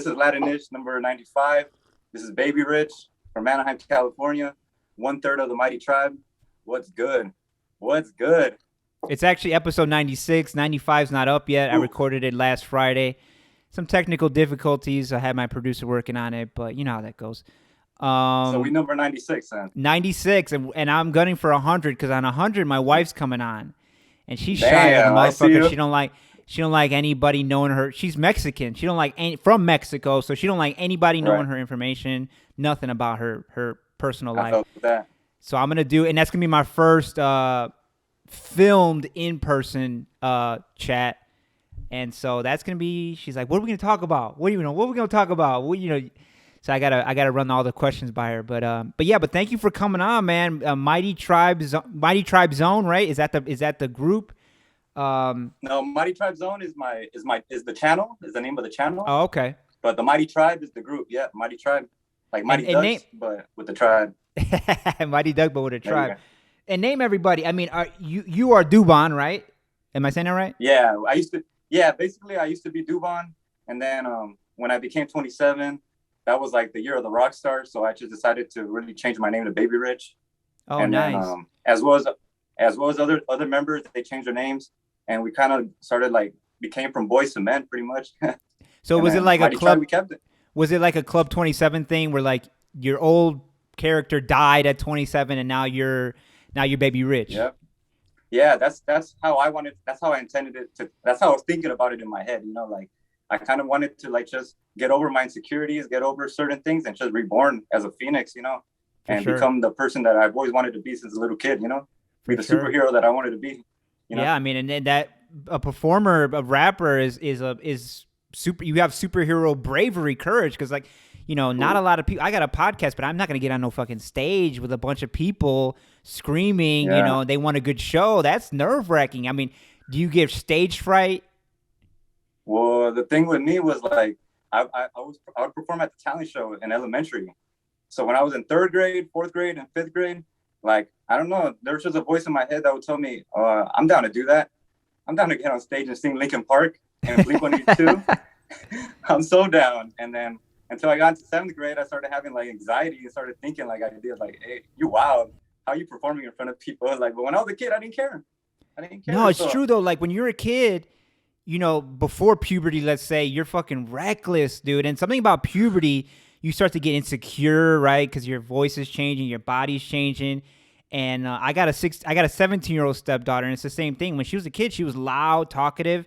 is Latinish, number 95. This is Baybeh Rich from Anaheim, California. 1/3 of the Mighty Tribe. What's good? What's good? It's actually episode 96. 95's not up yet. Ooh. I recorded it last Friday. Some technical difficulties. I had my producer working on it, but you know how that goes. So we number 96, then. 96, and I'm gunning for 100 because on 100 my wife's coming on, and she's shy as a motherfucker. She don't like anybody knowing her. She's Mexican. She don't like from Mexico, so she don't like anybody knowing her information. Nothing about her personal life. I felt that. So I'm gonna do, and that's gonna be my first filmed in person chat. And so that's gonna be. She's like, "What are we gonna talk about? What are we gonna talk about? So I gotta run all the questions by her. But thank you for coming on, man. Mighty Tribe Zone, right? Is that the group? No, Mighty Tribe Zone is the channel. Is the name of the channel? Oh, okay. But the Mighty Tribe is the group. Yeah, Mighty Tribe, like Mighty Ducks, but with the tribe. Mighty Duck, but with a tribe. And name everybody. I mean, you are Dubon, right? Am I saying that right? Yeah, basically I used to be Dubon, and then when I became 27, that was like the year of the rock star. So I just decided to really change my name to Baybeh Rich. Oh, and nice. Then, as well as other members, they changed their names, and we kind of started became from boys to men, pretty much. So was it like a club? We kept it. Was it like a Club 27 thing where like your old character died at 27 and now you're Baybeh Rich? Yep. Yeah, that's how I wanted. That's how I intended it to. That's how I was thinking about it in my head. I kind of wanted to just get over my insecurities, get over certain things, and just reborn as a phoenix, and become the person that I've always wanted to be since a little kid. Be the superhero that I wanted to be. Yeah, I mean, and that a performer, a rapper is super. You have superhero bravery, courage, because not a lot of people. I got a podcast, but I'm not gonna get on no fucking stage with a bunch of people screaming. Yeah. They want a good show. That's nerve-wracking. I mean, do you get stage fright? Well, the thing with me was I would perform at the talent show in elementary. So when I was in 3rd grade, 4th grade, and 5th grade, I don't know, there was just a voice in my head that would tell me, I'm down to do that. I'm down to get on stage and sing Linkin Park and Blink-182. I'm so down. And then until I got into 7th grade, I started having anxiety and started thinking ideas hey, you wild. How are you performing in front of people? But when I was a kid, I didn't care. No, it's true though. When you're a kid, before puberty, let's say, you're fucking reckless, dude. And something about puberty, you start to get insecure, right? Because your voice is changing, your body's changing. And I got a 17-year-old stepdaughter, and it's the same thing. When she was a kid, she was loud, talkative,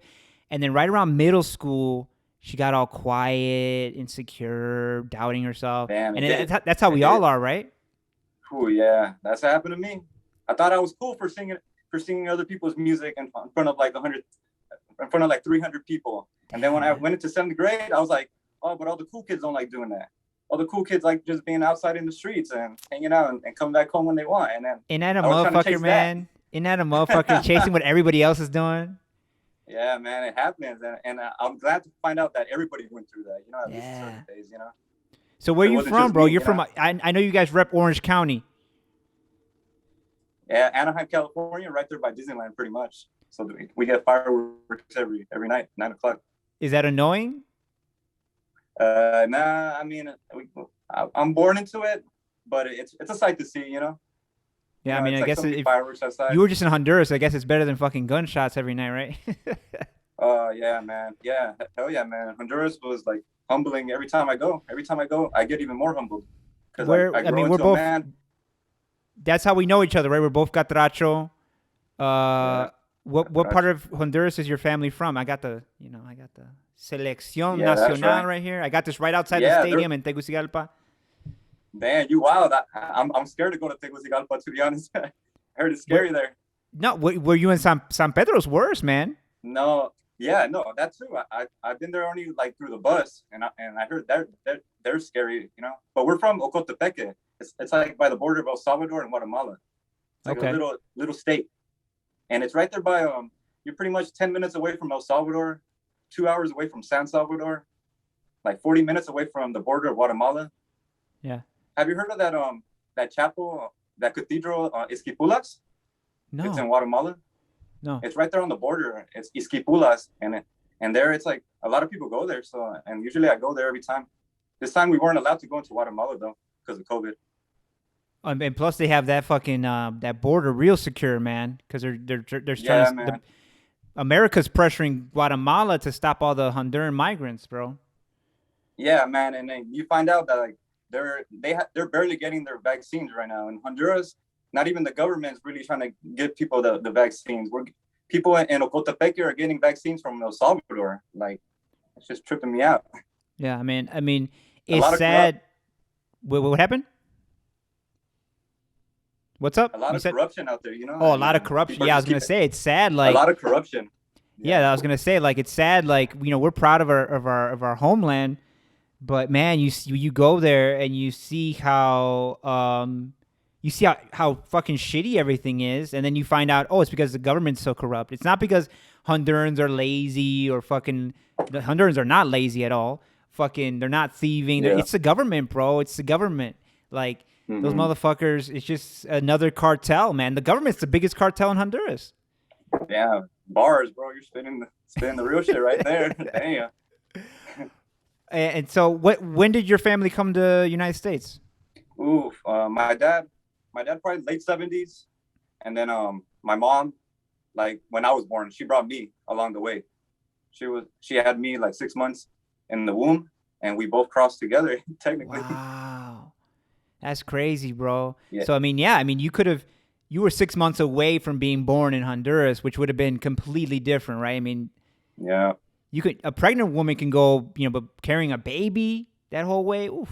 and then right around middle school, she got all quiet, insecure, doubting herself. Damn, and that's how we all are, right? Cool, yeah, that's what happened to me. I thought I was cool for singing other people's music in front of 300 people. And then when I went into 7th grade, I was like, oh, but all the cool kids don't like doing that. All the cool kids like just being outside in the streets and hanging out and coming back home when they want. And then Isn't that a motherfucker, man? Isn't that a motherfucker chasing what everybody else is doing? Yeah, man, it happens. And I'm glad to find out that everybody went through that, at least certain days, So where are you from, bro? You're from, I know you guys rep Orange County. Yeah, Anaheim, California, right there by Disneyland, pretty much. So we get fireworks every night, 9 o'clock. Is that annoying? Nah, I mean, I'm born into it, but it's a sight to see, Yeah, I mean, I guess if fireworks outside. You were just in Honduras, I guess it's better than fucking gunshots every night, right? Yeah, man. Yeah, hell yeah, man. Honduras was humbling every time I go. Every time I go, I get even more humbled. Because we're both. Man. That's how we know each other, right? We're both Catracho. What part of Honduras is your family from? I got the Selección Nacional right here. I got this right outside the stadium in Tegucigalpa. Man, you wild. I'm scared to go to Tegucigalpa, to be honest. I heard it's scary there. No, were you in San Pedro's worse, man? No, yeah, no, that's true. I've been there only through the bus, and I heard they're scary, But we're from Ocotepeque. It's by the border of El Salvador and Guatemala. It's a little state, and it's right there by You're pretty much 10 minutes away from El Salvador, 2 hours away from San Salvador, 40 minutes away from the border of Guatemala. Yeah. Have you heard of that chapel, that cathedral, No. It's in Guatemala. No. It's right there on the border. It's Esquipulas, and And there, it's like a lot of people go there. So, and usually I go there every time. This time we weren't allowed to go into Guatemala though because of COVID. And plus they have that fucking that border real secure, man, because they're trying Yeah, to. man. America's pressuring Guatemala to stop all the Honduran migrants, bro. Yeah, man. And then you find out that like they're barely getting their vaccines right now in Honduras. Not even the government's really trying to give people the vaccines. People in Ocotepec are getting vaccines from El Salvador. Like, it's just tripping me out. Yeah, I mean, it's sad. What happened? What's up? A lot of corruption out there, you know? Oh, a lot of corruption. Yeah, I was going to say, it's sad. Like, a lot of corruption. Yeah, I was going to say, like, it's sad. Like, you know, we're proud of our homeland, but man, you go there and you see how how fucking shitty everything is, and then you find out, oh, it's because the government's so corrupt. It's not because Hondurans are lazy or fucking. The Hondurans are not lazy at all. Fucking, they're not thieving. Yeah. It's the government, bro. It's the government. Like, those motherfuckers, it's just another cartel, man. The government's the biggest cartel in Honduras. Yeah, bars, bro. You're spinning the real shit right there. Damn. And so, when did your family come to the United States? Oof, my dad probably late 70s, and then my mom, like when I was born, she brought me along the way. She had me like 6 months in the womb, and we both crossed together technically. Wow. That's crazy, bro. Yeah. So, you were 6 months away from being born in Honduras, which would have been completely different, right? I mean, yeah. A pregnant woman can go, but carrying a baby that whole way, oof.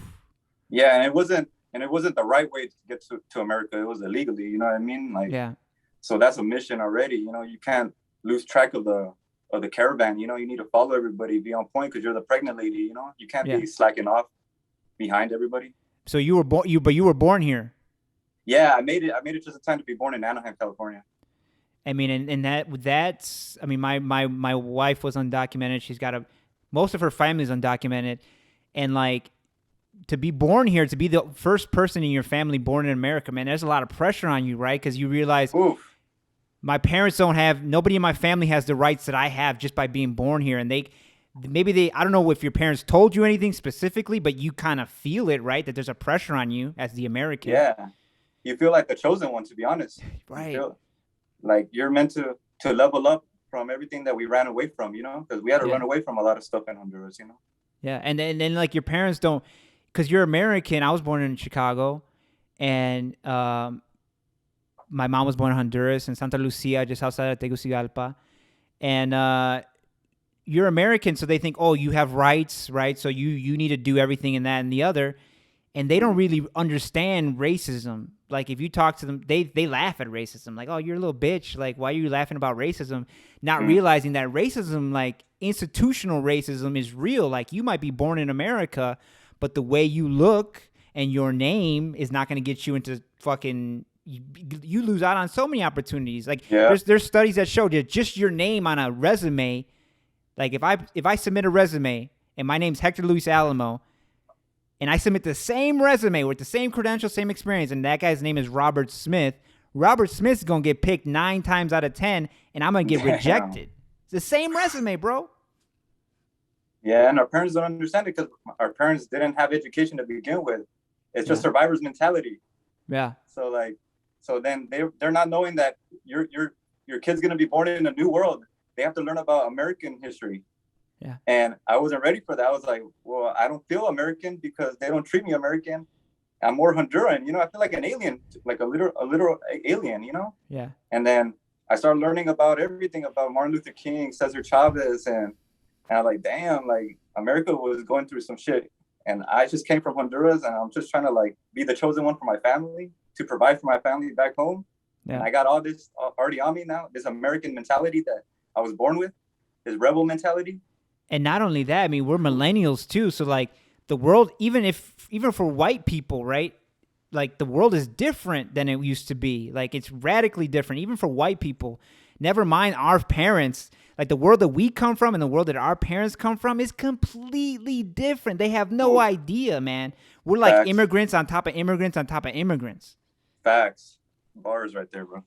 Yeah, and it wasn't the right way to get to America. It was illegally, you know what I mean? Like, yeah. So that's a mission already. You know, you can't lose track of the caravan. You know, you need to follow everybody, be on point because you're the pregnant lady. You know, you can't be slacking off behind everybody. So you were born. You were born here. Yeah, I made it just in time to be born in Anaheim, California. I mean, and that's. I mean, my wife was undocumented. She's got most of her family's undocumented, and like to be born here, to be the first person in your family born in America, man, there's a lot of pressure on you, right? Because you realize, my parents don't have. Nobody in my family has the rights that I have just by being born here, and I don't know if your parents told you anything specifically, but you kind of feel it, right? That there's a pressure on you as the American. Yeah. You feel like the chosen one, to be honest. Right. You like you're meant to level up from everything that we ran away from, you know, because we had to run away from a lot of stuff in Honduras, you know. Yeah. And then like your parents don't, because you're American. I was born in Chicago, and my mom was born in Honduras, in Santa Lucia, just outside of Tegucigalpa. And you're American, so they think, oh, you have rights, right? So you need to do everything in that and the other. And they don't really understand racism. Like, if you talk to them, they laugh at racism. Like, oh, you're a little bitch. Like, why are you laughing about racism? Not realizing that racism, like institutional racism, is real. Like, you might be born in America, but the way you look and your name is not going to get you into fucking... You lose out on so many opportunities. Like, there's studies that show that just your name on a resume... Like, if I submit a resume and my name's Hector Luis Alamo, and I submit the same resume with the same credentials, same experience, and that guy's name is Robert Smith Smith's going to get picked 9 times out of 10, and I'm going to get rejected. It's the same resume, bro. Yeah, and our parents don't understand it because our parents didn't have education to begin with. It's just survivor's mentality. Yeah. So then they're not knowing that your kid's going to be born in a new world. They have to learn about American history. Yeah. And I wasn't ready for that. I was like, well, I don't feel American because they don't treat me American. I'm more Honduran, you know. I feel like an alien, like a literal alien, you know. Yeah. And then I started learning about everything about Martin Luther King, Cesar Chavez, and I'm like, damn, like America was going through some shit. And I just came from Honduras, and I'm just trying to like be the chosen one for my family, to provide for my family back home. Yeah. And I got all this already on me now, this American mentality that I was born with, this rebel mentality. And not only that, I mean, we're millennials too. So like the world, even for white people, right? Like the world is different than it used to be. Like it's radically different, even for white people. Never mind our parents. Like the world that we come from and the world that our parents come from is completely different. They have no idea, man. We're like immigrants on top of immigrants on top of immigrants. Facts. Bars right there, bro.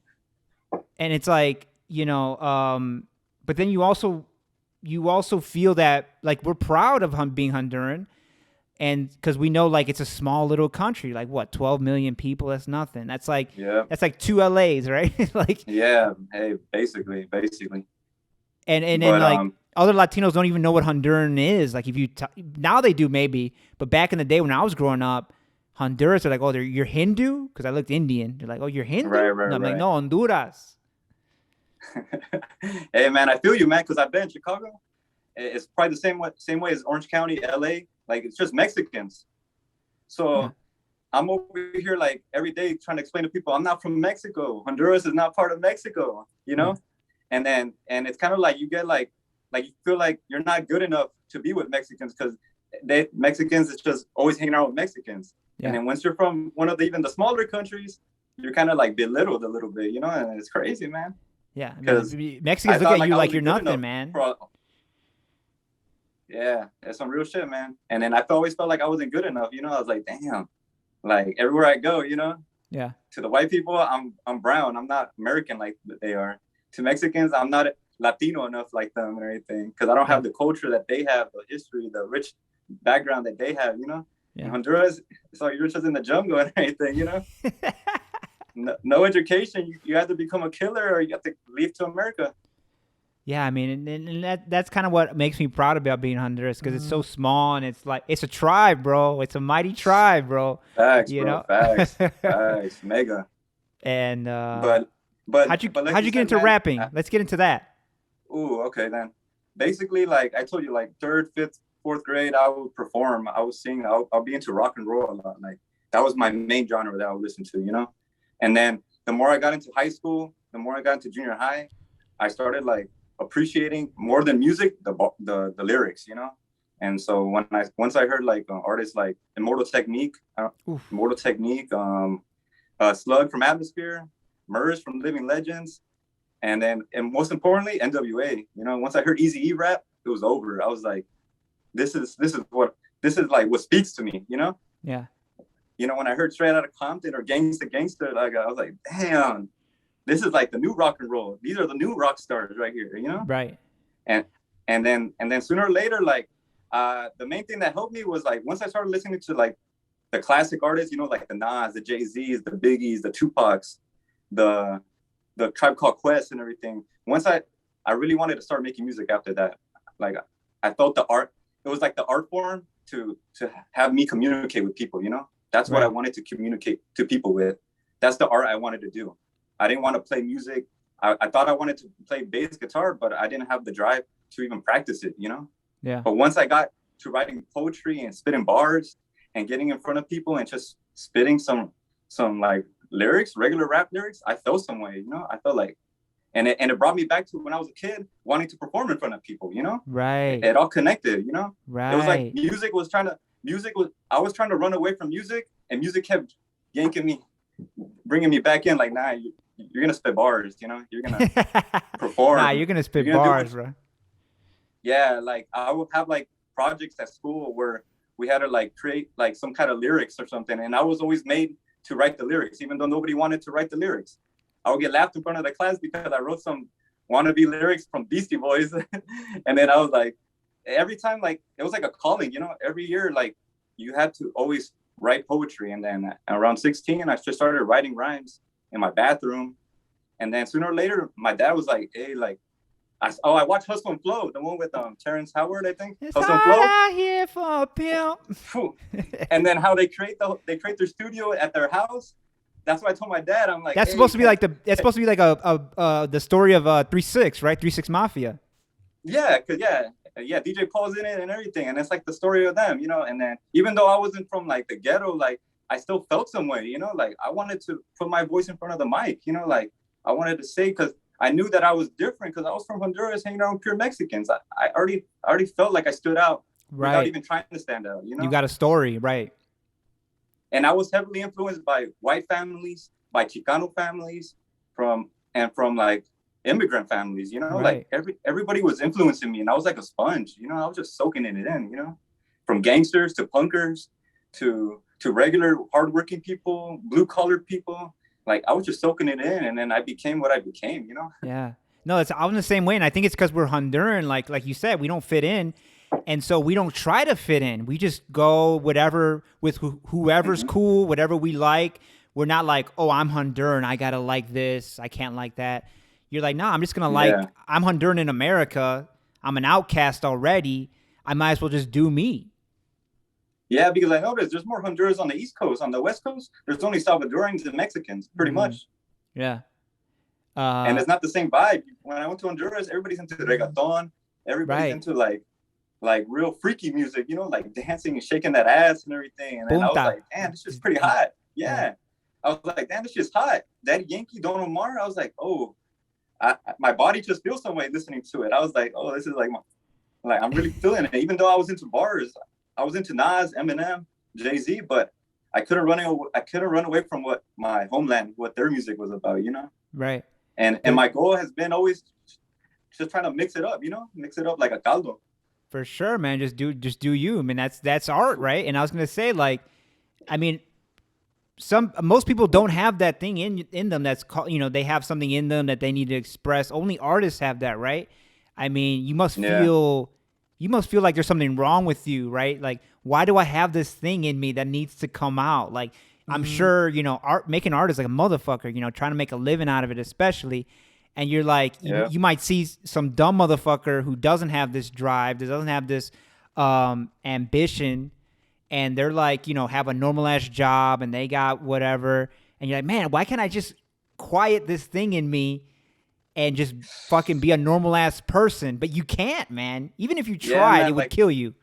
And it's like, you know, but then you also you also feel that like we're proud of being Honduran, and because we know like it's a small little country, like what 12 million people. That's nothing. Yeah. That's like two LAs, right? Like Yeah. Hey, basically. and then But like other Latinos don't even know what Honduran is. Like if you now they do maybe, but back in the day when I was growing up, Honduras are like, oh, you're Hindu because I looked Indian. They're like, oh, you're Hindu. No, I'm like, right. no, Honduras. Hey man, I feel you, man, because I've been in Chicago. It's probably the same way as Orange County, LA. Like it's just Mexicans. Yeah. So I'm over here like every day trying to explain to people I'm not from Mexico. Honduras is not part of Mexico, you know? Yeah. And it's kind of like you get like you feel like you're not good enough to be with Mexicans because Mexicans is just always hanging out with Mexicans. Yeah. And then once you're from one of even the smaller countries, you're kind of like belittled a little bit, you know? And it's crazy, man. Yeah, Because Mexicans look at you like you're nothing, man. Yeah, it's some real shit, man. And then I always felt like I wasn't good enough, you know? I was like, damn, like everywhere I go, you know? Yeah. To the white people, I'm brown. I'm not American like they are. To Mexicans, I'm not Latino enough like them or anything because I don't have the culture that they have, the history, the rich background that they have, you know? Yeah. In Honduras, it's like you're just in the jungle and anything, you know? No education. You have to become a killer or you have to leave to America. Yeah, I mean, and that's kind of what makes me proud about being Honduras because it's so small and it's like it's a tribe, bro. It's a mighty tribe, bro. Facts, you bro. know? Facts, mega. And but how'd you like get into rapping? Let's get into that. Ooh, okay then. Basically, like I told you, like third, fifth, fourth grade, I would perform. I would sing. I'll be into rock and roll a lot. Like that was my main genre that I would listen to, you know. And then the more I got into high school, the more I got into junior high, I started like appreciating more than music the lyrics, you know. And so once I heard like artists like Immortal Technique, Slug from Atmosphere, Murs from Living Legends, and most importantly NWA. You know, once I heard Eazy-E rap, it was over. I was like, this is like what speaks to me, you know. Yeah. You know, when I heard Straight Outta Compton or Gangsta Gangsta, like I was like, damn, this is like the new rock and roll. These are the new rock stars right here, you know? Right. And then sooner or later, like the main thing that helped me was like once I started listening to like the classic artists, you know, like the Nas, the Jay-Z's, the Biggies, the Tupacs, the Tribe Called Quest and everything. Once I really wanted to start making music after that. Like I felt the art, it was like the art form to have me communicate with people, you know? That's what I wanted to communicate to people with. That's the art I wanted to do. I didn't want to play music. I thought I wanted to play bass guitar, but I didn't have the drive to even practice it, you know? Yeah. But once I got to writing poetry and spitting bars and getting in front of people and just spitting some like lyrics, regular rap lyrics, I felt some way, you know? I felt like, and it brought me back to when I was a kid wanting to perform in front of people, you know? Right. It all connected, you know? Right. It was like I was trying to run away from music and music kept bringing me back in like, nah, you're gonna spit bars, you know, you're gonna perform. Nah, you're gonna spit bars, bro. Yeah, like I would have like projects at school where we had to like create like some kind of lyrics or something, and I was always made to write the lyrics, even though nobody wanted to write the lyrics. I would get laughed in front of the class because I wrote some wannabe lyrics from Beastie Boys, and then I was like, every time like it was like a calling, you know. Every year like you had to always write poetry, and then around 16 I just started writing rhymes in my bathroom, and then sooner or later my dad was like, hey, like I watched Hustle and Flow, the one with Terrence Howard, I think. It's Hustle and Flow out here for a pimp. And then how they create their studio at their house. That's what I told my dad. I'm like, that's supposed to be like the story of 3-6, right? 3-6 Mafia. Yeah, cause yeah, DJ Paul's in it and everything, and it's like the story of them, you know. And then even though I wasn't from like the ghetto, like I still felt some way, you know. Like I wanted to put my voice in front of the mic, you know. Like I wanted to say, because I knew that I was different, because I was from Honduras, hanging around with pure Mexicans. I already felt like I stood out without even trying to stand out, you know. You got a story, right? And I was heavily influenced by white families, by Chicano families, from like immigrant families, you know. Right. Like everybody was influencing me, and I was like a sponge, you know. I was just soaking it in, you know, from gangsters to punkers to regular hardworking people, blue collar people. Like I was just soaking it in, and then I became what I became, you know. Yeah. No, I'm the same way, and I think it's because we're Honduran. Like you said, we don't fit in, and so we don't try to fit in. We just go whatever with whoever's Hmm. cool, whatever we like. We're not like, oh, I'm Honduran, I gotta like this, I can't like that. You're like, nah, I'm just gonna like. Yeah. I'm Honduran in America. I'm an outcast already. I might as well just do me. Yeah, because I noticed there's more Honduras on the East Coast. On the West Coast, there's only Salvadorans and Mexicans, pretty Mm, much. yeah. And Uh, it's not the same vibe. When I went to Honduras, everybody's into reggaeton. Everybody's right. into like real freaky music, you know, like dancing and shaking that ass and everything. And then I was Punta. like, damn, this shit's pretty hot. Yeah. Yeah. I was like, damn, this shit's hot. Daddy Yankee, Don Omar. I was like, oh, my body just feels some way listening to it. I was like, oh, this is like I'm really feeling it. Even though I was into bars, I was into Nas, Eminem, Jay-Z, but I couldn't run away from what my homeland, what their music was about, you know. Right. And my goal has been always just trying to mix it up, you know, mix it up like a caldo. For sure, man. Just do you. I mean, that's art, right? And I was gonna say, like, I mean, most people don't have that thing in them that's called, they have something in them that they need to express. Only artists have that, right? I mean, Yeah. you must feel like there's something wrong with you, right? Like, why do I have this thing in me that needs to come out? Like, I'm sure, making art is like a motherfucker, trying to make a living out of it, especially. And you're like, Yeah. you might see some dumb motherfucker who doesn't have this drive, that doesn't have this ambition, and they're like, have a normal ass job and they got whatever. And you're like, man, why can't I just quiet this thing in me and just fucking be a normal ass person? But you can't, man. Even if you Yeah, tried, it man. would Like, kill you.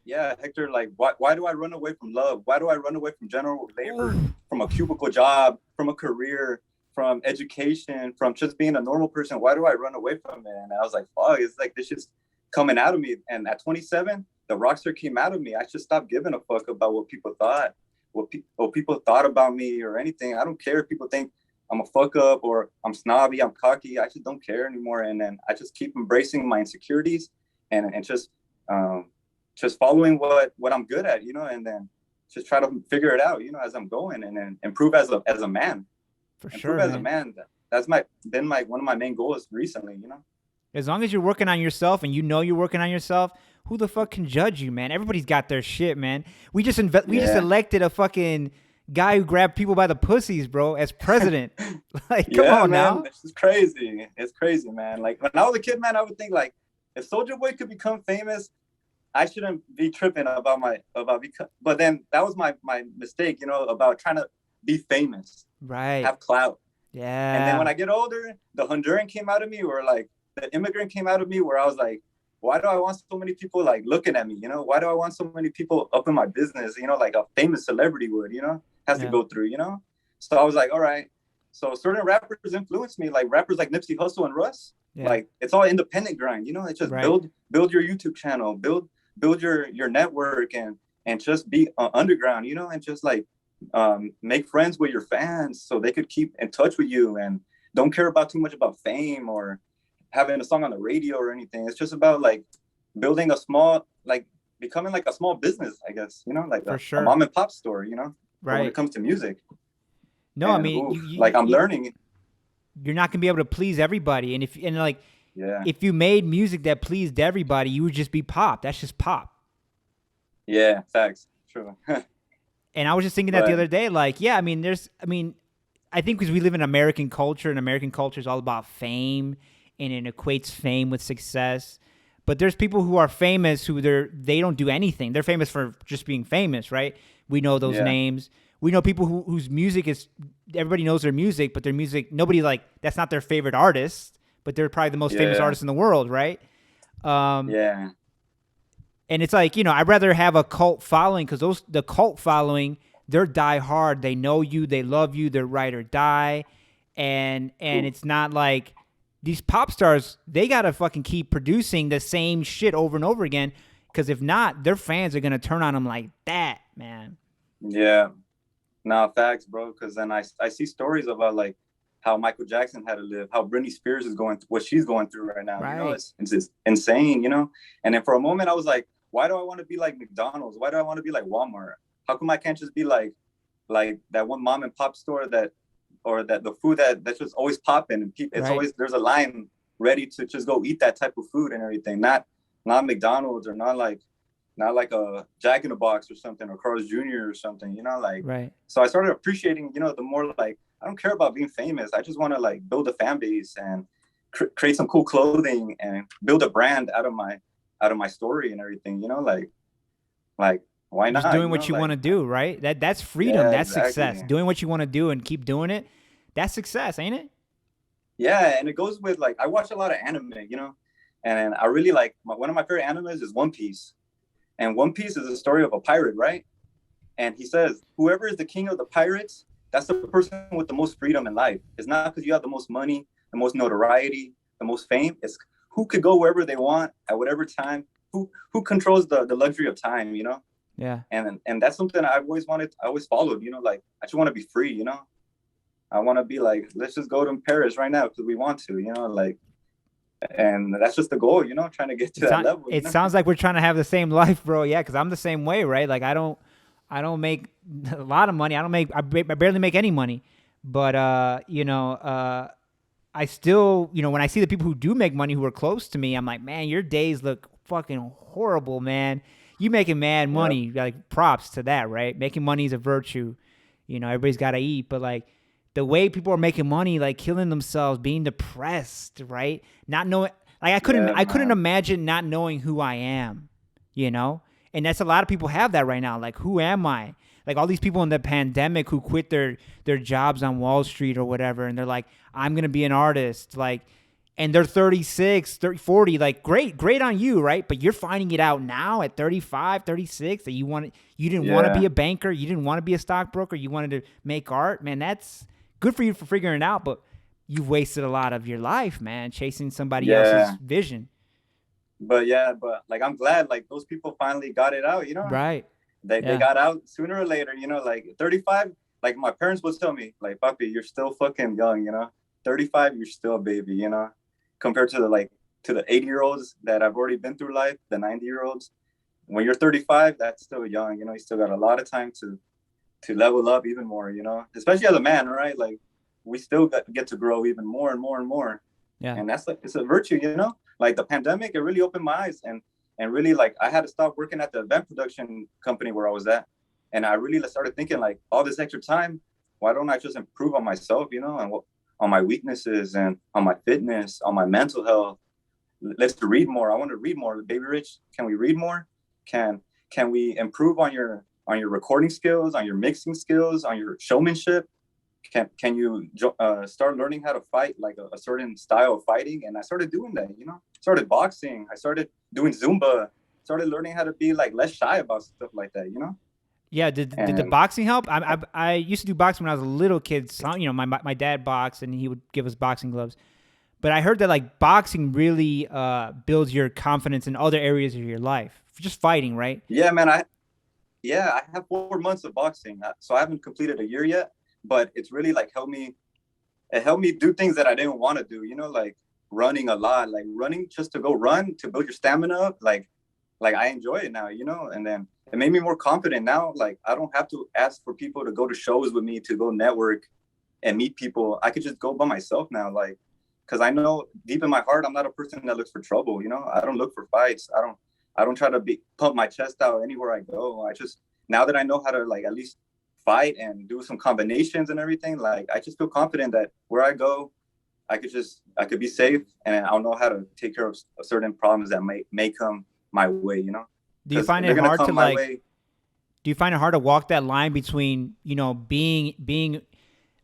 yeah, Hector, like why do I run away from love? Why do I run away from general labor, Ooh. from a cubicle job, from a career, from education, from just being a normal person? Why do I run away from it? And I was like, fuck, it's like this shit's coming out of me. And at 27, the rockstar came out of me. I just stopped giving a fuck about what people thought, what people thought about me or anything. I don't care if people think I'm a fuck up or I'm snobby, I'm cocky. I just don't care anymore. And then I just keep embracing my insecurities and just following what I'm good at, and then just try to figure it out, as I'm going, and then improve as a man. For Improve sure, as a man. man. That's been one of my main goals recently. As long as you're working on yourself and you're working on yourself, who the fuck can judge you, man? Everybody's got their shit, man. We just Yeah. elected a fucking guy who grabbed people by the pussies, bro, as president. Like, come Yeah, on man. now. It's crazy. It's crazy, man. Like when I was a kid, man, I would think like if Soldier Boy could become famous, I shouldn't be tripping about because but then that was my mistake, about trying to be famous, Right. have clout. And then Yeah. when I get older, the Honduran came out of me, or like the immigrant came out of me, where I was like, why do I want so many people like looking at me? Why do I want so many people up in my business? Like a famous celebrity would, has to Yeah. go through. So I was like, all right. So certain rappers influenced me, like rappers like Nipsey Hussle and Russ. Yeah. Like it's all independent grind. It's just Right. build your YouTube channel, build your network, and just be underground. And just like make friends with your fans so they could keep in touch with you and don't care about too much about fame or having a song on the radio or anything. It's just about like building a small, like becoming like a small business, I guess, like For a sure. mom and pop store, when Right. it comes to music. No, I And mean, like I'm learning. you're not gonna be able to please everybody, and like, Yeah. if you made music that pleased everybody, you would just be pop. That's just pop. Yeah. Facts. True. And I was just thinking that the But other day, like, yeah, I mean, I think because we live in American culture, and American culture is all about fame, and it equates fame with success. But there's people who are famous who they don't do anything. They're famous for just being famous, right? We know those Yeah. names. We know people whose music is, everybody knows their music, but their music, nobody, like, that's not their favorite artist, but they're probably the most famous Yeah. artist in the world, right? Yeah. And it's like, I'd rather have a cult following, because the cult following, they're die hard. They know you, they love you, they're ride or die. And Ooh. it's not like these pop stars, they gotta fucking keep producing the same shit over and over again. Because if not, their fans are gonna turn on them like that, man. Yeah. No, facts, bro. Because then I see stories about like how Michael Jackson had to live, how Britney Spears is what she's going through right now. Right. It's just insane. And then for a moment I was like, why do I want to be like McDonald's? Why do I want to be like Walmart? How come I can't just be like that one mom and pop store or that the food that's just always popping and it's Right. always there's a line ready to just go eat that type of food and everything. Not McDonald's, or not like a Jack in the Box or something, or Carl's Jr. or something, you know, like. Right. So I started appreciating, you know, the more like, I don't care about being famous. I just want to like build a fan base and create some cool clothing and build a brand out of my story and everything, you know, like why Just not? doing You know, what you want like, to do, right? That's freedom. yeah, That's success. exactly. Doing what you want to do and keep doing it. That's success, ain't it? Yeah, and it goes with like, I watch a lot of anime, you know, and I really like one of my favorite animes is One Piece, and One Piece is a story of a pirate, right? And he says, whoever is the king of the pirates, that's the person with the most freedom in life. It's not because you have the most money, the most notoriety, the most fame. It's who could go wherever they want at whatever time. Who controls the luxury of time, you know? Yeah. And that's something I've always wanted. I always followed, you know, like I just want to be free, you know? I want to be like, let's just go to Paris right now because we want to, you know, like, and that's just the goal, you know, trying to get to that level. You It know? sounds like we're trying to have the same life, bro. Yeah, because I'm the same way, right? Like I don't make a lot of money. I barely make any money, but I still, when I see the people who do make money who are close to me, I'm like, man, your days look fucking horrible, man. You making mad Yeah. money, like props to that, right? Making money is a virtue. Everybody's got to eat, but like the way people are making money, like killing themselves, being depressed, right? Not knowing, like Yeah, I couldn't man. imagine not knowing who I am, you know? And that's a lot of people have that right now. Like, who am I? Like all these people in the pandemic who quit their jobs on Wall Street or whatever, and they're like, I'm gonna be an artist, like, and they're 36, 30, 40, like great on you, right? But you're finding it out now at 35, 36 that you didn't want to be Yeah. a banker, you didn't want to be a stockbroker, you wanted to make art. Man, that's good for you for figuring it out, but you've wasted a lot of your life, man, chasing somebody else's Yeah. vision. But like I'm glad like those people finally got it out, you know? Right. They Yeah. got out sooner or later, you know, like 35, like my parents would tell me, like, Papi, you're still fucking young, you know. 35, you're still a baby, you know, compared to the 80-year-olds that I've already been through life, the 90-year-olds. When you're 35, that's still young, you know, you still got a lot of time to level up even more, you know, especially as a man, right? Like we still get to grow even more and more and more. Yeah. And that's like, it's a virtue, you know, like the pandemic, it really opened my eyes and really like I had to stop working at the event production company where I was at. And I really started thinking like all this extra time, why don't I just improve on myself, you know, and on my weaknesses and on my fitness, on my mental health. Let's read more. I want to read more. Baby Rich, can we read more? Can we improve on your recording skills, on your mixing skills, on your showmanship? Can you start learning how to fight like a certain style of fighting? And I started doing that, you know, started boxing. I started doing Zumba, started learning how to be like less shy about stuff like that, you know? Yeah, did the And boxing help? I used to do boxing when I was a little kid. So, my dad boxed and he would give us boxing gloves. But I heard that like boxing really builds your confidence in other areas of your life. Just fighting, right? yeah, man, I have 4 months of boxing. So I haven't completed a year yet, but it's really like it helped me do things that I didn't want to do, you know, like running a lot, like running just to go run to build your stamina up. Like I enjoy it now, you know, and then it made me more confident now. Like I don't have to ask for people to go to shows with me to go network and meet people. I could just go by myself now, like because I know deep in my heart I'm not a person that looks for trouble. You know, I don't look for fights. I don't try to pump my chest out anywhere I go. I just now that I know how to like at least fight and do some combinations and everything, like I just feel confident that where I go, I could be safe and I'll know how to take care of certain problems that may come my way, you know, Do you because find they're it gonna hard come to my like? way. Do you find it hard to walk that line between being?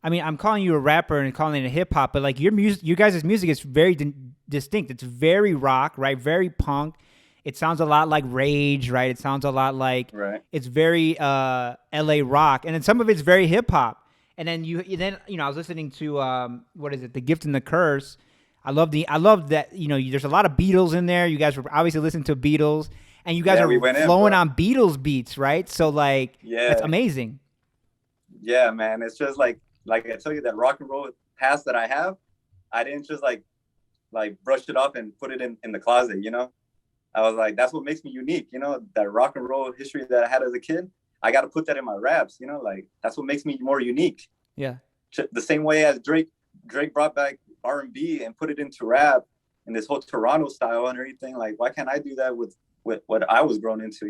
I mean, I'm calling you a rapper and calling it hip hop, but like your music, you guys' music is very distinct. It's very rock, right? Very punk. It sounds a lot like Rage, right? It sounds a lot like Right. it's very LA rock, and then some of it's very hip hop. And then I was listening to what is it, The Gift and the Curse. I love that there's a lot of Beatles in there. You guys were obviously listening to Beatles, and you guys Yeah, we are went in, flowing bro. on Beatles beats, right? So like that's Yeah. amazing. Yeah, man. It's just like I tell you, that rock and roll past that I have, I didn't just like brush it off and put it in the closet, you know? I was like, that's what makes me unique, you know, that rock and roll history that I had as a kid. I got to put that in my raps, you know, like that's what makes me more unique. Yeah. The same way as Drake brought back R&B and put it into rap, in this whole Toronto style and everything. Like, why can't I do that with what I was grown into,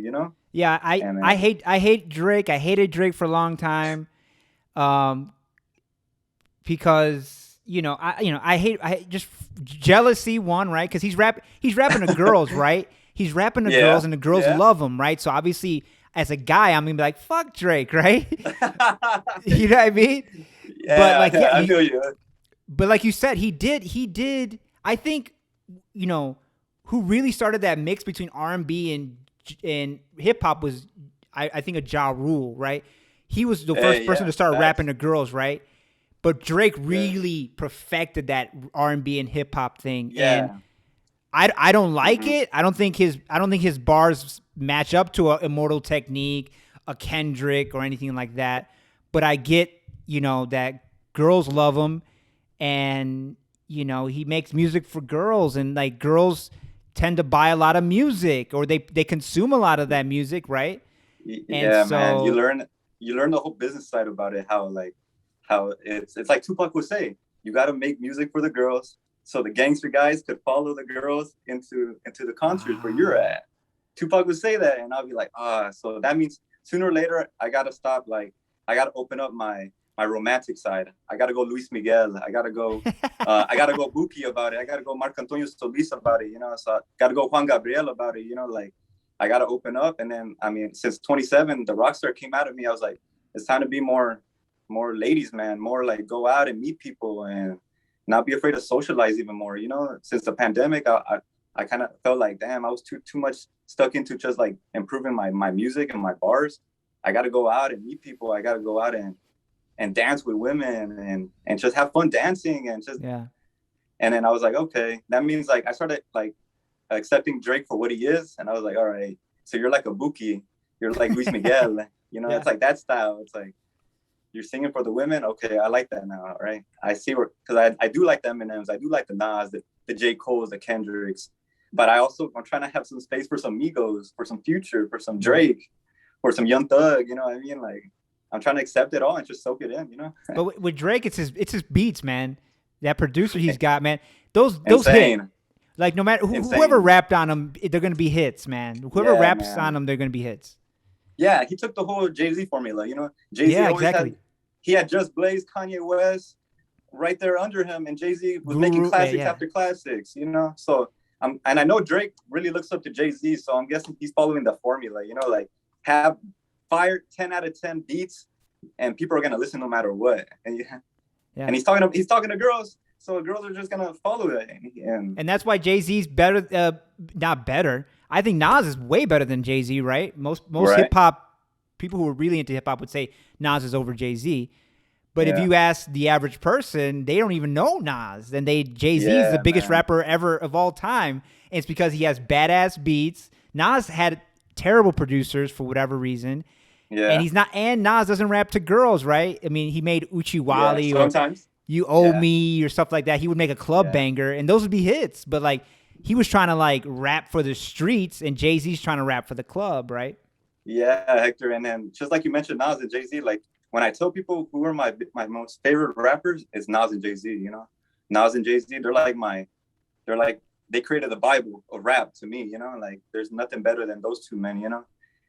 Yeah, I hate Drake. I hated Drake for a long time, because I hate just jealousy, one, right, because he's rapping to girls, right? He's rapping to girls, and the girls love him, right? So obviously, as a guy, I'm gonna be like, fuck Drake, right? You know what I mean? Yeah, but like, yeah, I feel you. But like you said, he did. I think, who really started that mix between R&B and hip hop was, I think, a Ja Rule, right? He was the first person to start rapping to girls, right? But Drake really perfected that R&B and hip hop thing, and I don't like it. I don't think his bars match up to a Immortal Technique, a Kendrick, or anything like that. But I get, that girls love him, and he makes music for girls, and like girls tend to buy a lot of music, or they consume a lot of that music, right? Yeah, man. You learn the whole business side about it. How it's like Tupac would say, you got to make music for the girls, so the gangster guys could follow the girls into the concerts where you're at. Tupac would say that, and I'll be like, so that means sooner or later I gotta stop. Like, I gotta open up my romantic side. I gotta go Luis Miguel. I gotta go Buki about it. I gotta go Marc Antonio Solis about it. So I gotta go Juan Gabriel about it. Like, I gotta open up. And then, I mean, since 27, the rock star came out of me. I was like, it's time to be more ladies, man. More like go out and meet people and not be afraid to socialize even more. Since the pandemic, I kind of felt like, damn, I was too much stuck into just like improving my music and my bars. I got to go out and meet people. I got to go out and dance with women and just have fun dancing and just, And then I was like, okay, that means like, I started like accepting Drake for what he is. And I was like, all right, so you're like a Buki, you're like Luis Miguel, It's like that style. It's like, you're singing for the women. Okay, I like that now, right? I see because I do like the Eminems, I do like the Nas, the J. Coles, the Kendricks, but I'm trying to have some space for some Migos, for some Future, for some Drake, for some Young Thug. You know what I mean? Like, I'm trying to accept it all and just soak it in. But with Drake, it's his beats, man. That producer he's got, man. Those hit. Like, no matter whoever rapped on them, they're gonna be hits, man. Whoever raps on them, they're gonna be hits. Yeah, he took the whole Jay-Z formula, Jay-Z always had Just Blaze, Kanye West right there under him, and Jay-Z was making classics after classics, So, and I know Drake really looks up to Jay-Z, so I'm guessing he's following the formula, like have fire 10 out of 10 beats, and people are gonna listen no matter what. And and he's talking to girls, so girls are just gonna follow it. And that's why Jay-Z's better, not better. I think Nas is way better than Jay-Z, right? Most hip hop people who are really into hip hop would say Nas is over Jay-Z. But if you ask the average person, they don't even know Nas. And Jay-Z is the biggest rapper ever of all time. And it's because he has badass beats. Nas had terrible producers for whatever reason. Yeah. And Nas doesn't rap to girls, right? I mean, he made Uchiwali or You Owe Me or stuff like that. He would make a club banger, and those would be hits. But like, he was trying to like rap for the streets, and Jay-Z's trying to rap for the club, right? Yeah, Hector. And then just like you mentioned, Nas and Jay-Z, like when I tell people who are my most favorite rappers, it's Nas and Jay-Z, Nas and Jay-Z, they created the Bible of rap to me, like there's nothing better than those two men,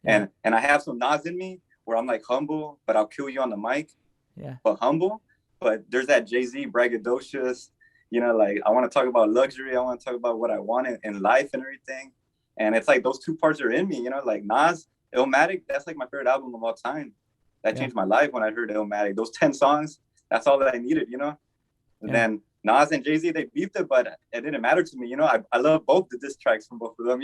And I have some Nas in me where I'm like humble, but I'll kill you on the mic. Yeah. But humble. But there's that Jay-Z braggadocious, like I want to talk about luxury. I want to talk about what I want in life and everything. And it's like those two parts are in me, like Nas, Illmatic, that's like my favorite album of all time. That changed my life when I heard Illmatic. Those 10 songs, that's all that I needed, And then Nas and Jay-Z, they beefed it, but it didn't matter to me, I love both the diss tracks from both of them,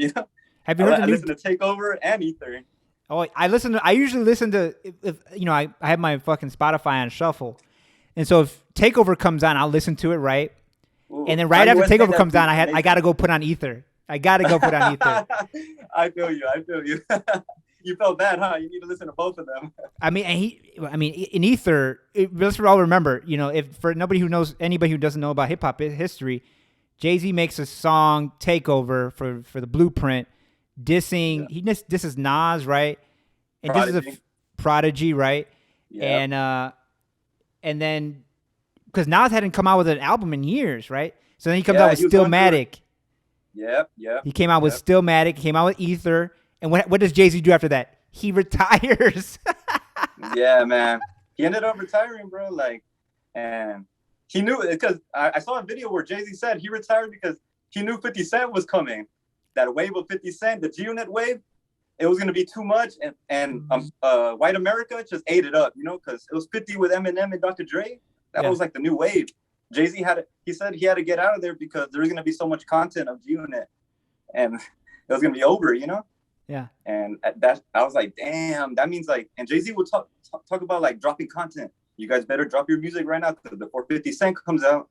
Have you heard I listen to Takeover and Ether. Oh, I usually listen to, I have my fucking Spotify on shuffle. And so if Takeover comes on, I'll listen to it, right? Ooh, and then right after Takeover comes on, I got to go put on Ether. I got to go put on Ether. I feel you. You felt bad, huh? You need to listen to both of them. I mean, in Ether, let's all remember, if for anybody who doesn't know about hip hop history, Jay-Z makes a song Takeover for the Blueprint, dissing. He disses Nas, right? And this is a Prodigy, right? Yeah. And then because Nas hadn't come out with an album in years, right? So then he comes out with Stillmatic. Yep, yep, He came out with yep. Stillmatic, came out with Ether, and what does Jay-Z do after that? He retires. Yeah, man. He ended up retiring, bro. Like, and he knew it because I saw a video where Jay-Z said he retired because he knew 50 Cent was coming. That wave of 50 Cent, the G Unit wave, it was gonna be too much, and white America just ate it up, you know, because it was 50 with Eminem and Dr. Dre. That Yeah. was like the new wave. Jay-Z he said he had to get out of there because there was gonna be so much content of G Unit, and it was gonna be over, you know. Yeah. And that I was like, damn, that means like, and Jay-Z would talk about like dropping content. You guys better drop your music right now because before 50 Cent comes out,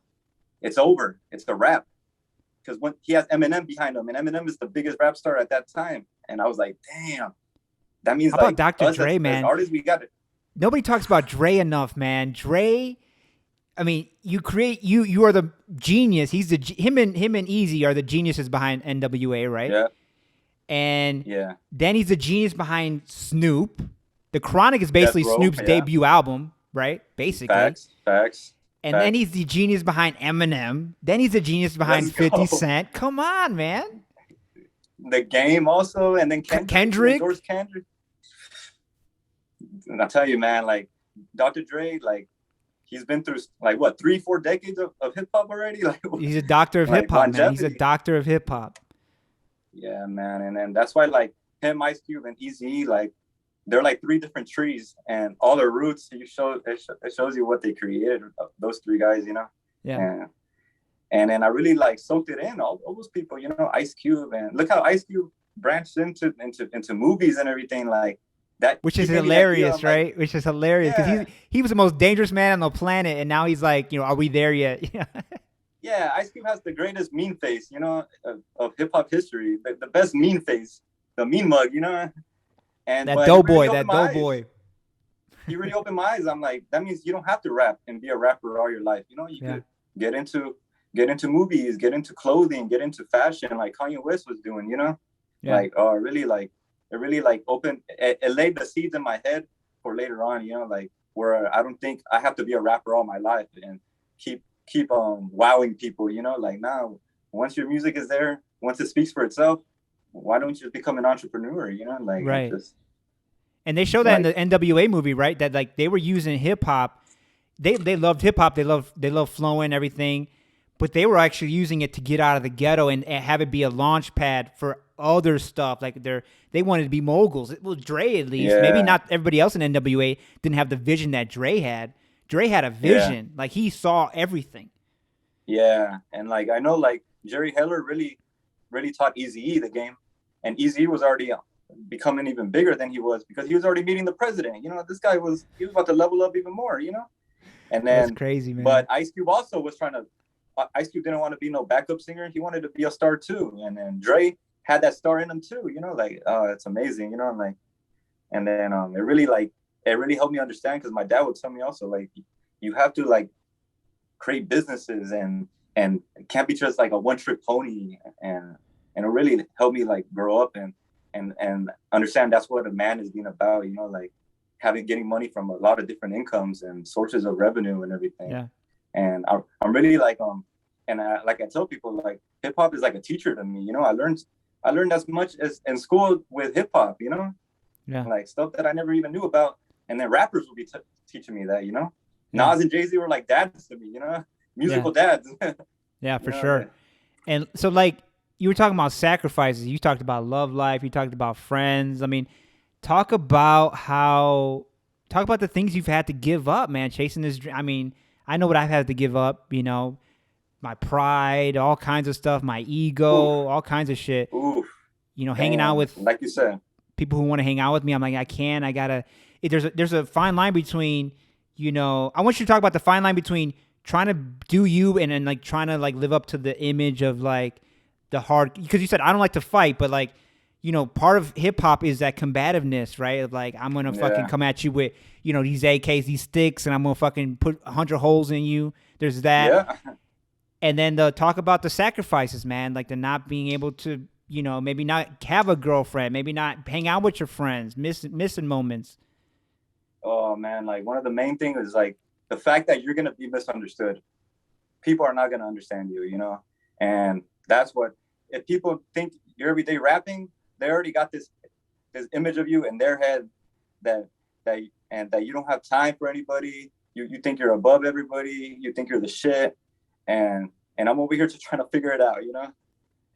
it's over. It's the rap. Because when he has Eminem behind him, and Eminem is the biggest rap star at that time. And I was like, damn, that means How about like Dr. us Dre, man? as artists, we got it. Nobody talks about Dre enough, man. Dre, I mean, you are the genius. He's him and Easy are the geniuses behind NWA, right? Yeah. And Yeah. then he's the genius behind Snoop. The Chronic is basically Snoop's debut album, right? Basically. Facts. And then he's the genius behind Eminem. Then he's the genius behind 50 Cent. Come on, man. The Game also, and then Kendrick. Kendrick. And I'll tell you, man, like Dr. Dre, like he's been through like what 3-4 decades of hip hop already. Like he's a doctor of hip hop, man. He's a doctor of hip hop. Yeah, man, and then that's why like him, Ice Cube, and Eazy, like they're like 3 different trees, and all their roots. It shows you what they created. Those 3 guys, you know. Yeah. And then I really like soaked it in. All those people, you know, Ice Cube, and look how Ice Cube branched into movies and everything like that. Which is hilarious, right? Like, which is hilarious because he was the most dangerous man on the planet, and now he's like, you know, are we there yet? Yeah, Ice Cube has the greatest mean face, you know, of hip hop history. The best mean face, the mean mug, you know. And that doughboy. He really opened my eyes. I'm like, that means you don't have to rap and be a rapper all your life. You know, you could get into movies, get into clothing, get into fashion, like Kanye West was doing. You know, like it really opened. It laid the seeds in my head for later on. You know, like where I don't think I have to be a rapper all my life and keep wowing people. You know, like now once your music is there, once it speaks for itself, why don't you just become an entrepreneur? You know, like right. And they show that in the NWA movie, right? That like they were using hip hop. They loved hip hop. They love flowing and everything, but they were actually using it to get out of the ghetto and have it be a launch pad for other stuff. Like they wanted to be moguls. Well, Dre at least. Yeah. Maybe not everybody else in NWA didn't have the vision that Dre had. Dre had a vision. Yeah. Like he saw everything. Yeah, and like I know like Jerry Heller really taught Eazy-E the game, and Eazy-E was already becoming even bigger than he was because he was already meeting the president. You know, this guy was about to level up even more. You know, and then that's crazy, man. But Ice Cube also was trying to. Ice Cube didn't want to be no backup singer. He wanted to be a star too, and then Dre had that star in him too. You know, like it's amazing. You know, and like, and then it really helped me understand because my dad would tell me also like you have to like create businesses and it can't be just like a one-trick pony, and it really helped me like grow up and understand that's what a man is being about, you know, like getting money from a lot of different incomes and sources of revenue and everything. Yeah. And I'm really like and like I tell people, like hip hop is like a teacher to me, you know. I learned as much as in school with hip hop, you know. Yeah. Like stuff that I never even knew about, and then rappers will be teaching me that, you know. Yeah. Nas and Jay-Z were like dads to me, you know, musical dads. Yeah, for sure. Man. And so like you were talking about sacrifices. You talked about love life. You talked about friends. I mean, talk about the things you've had to give up, man, chasing this dream. I mean, I know what I've had to give up, you know, my pride, all kinds of stuff, my ego, all kinds of shit. Oof. You know, hanging out with, like you said, people who want to hang out with me. I'm like, I gotta, there's a fine line between, you know, I want you to talk about the fine line between trying to do you and like trying to like live up to the image of like the hard, because you said I don't like to fight, but like, you know, part of hip hop is that combativeness, right? Of like, I'm gonna fucking come at you with, you know, these AKs, these sticks, and I'm gonna fucking put 100 holes in you. There's that. Yeah. And then the talk about the sacrifices, man, like the not being able to, you know, maybe not have a girlfriend, maybe not hang out with your friends, missing moments. Oh man, like one of the main things is like the fact that you're gonna be misunderstood. People are not gonna understand you, you know, and that's what if people think you're everyday rapping, they already got this image of you in their head that that you don't have time for anybody. You think you're above everybody. You think you're the shit. And I'm over here just trying to figure it out, you know?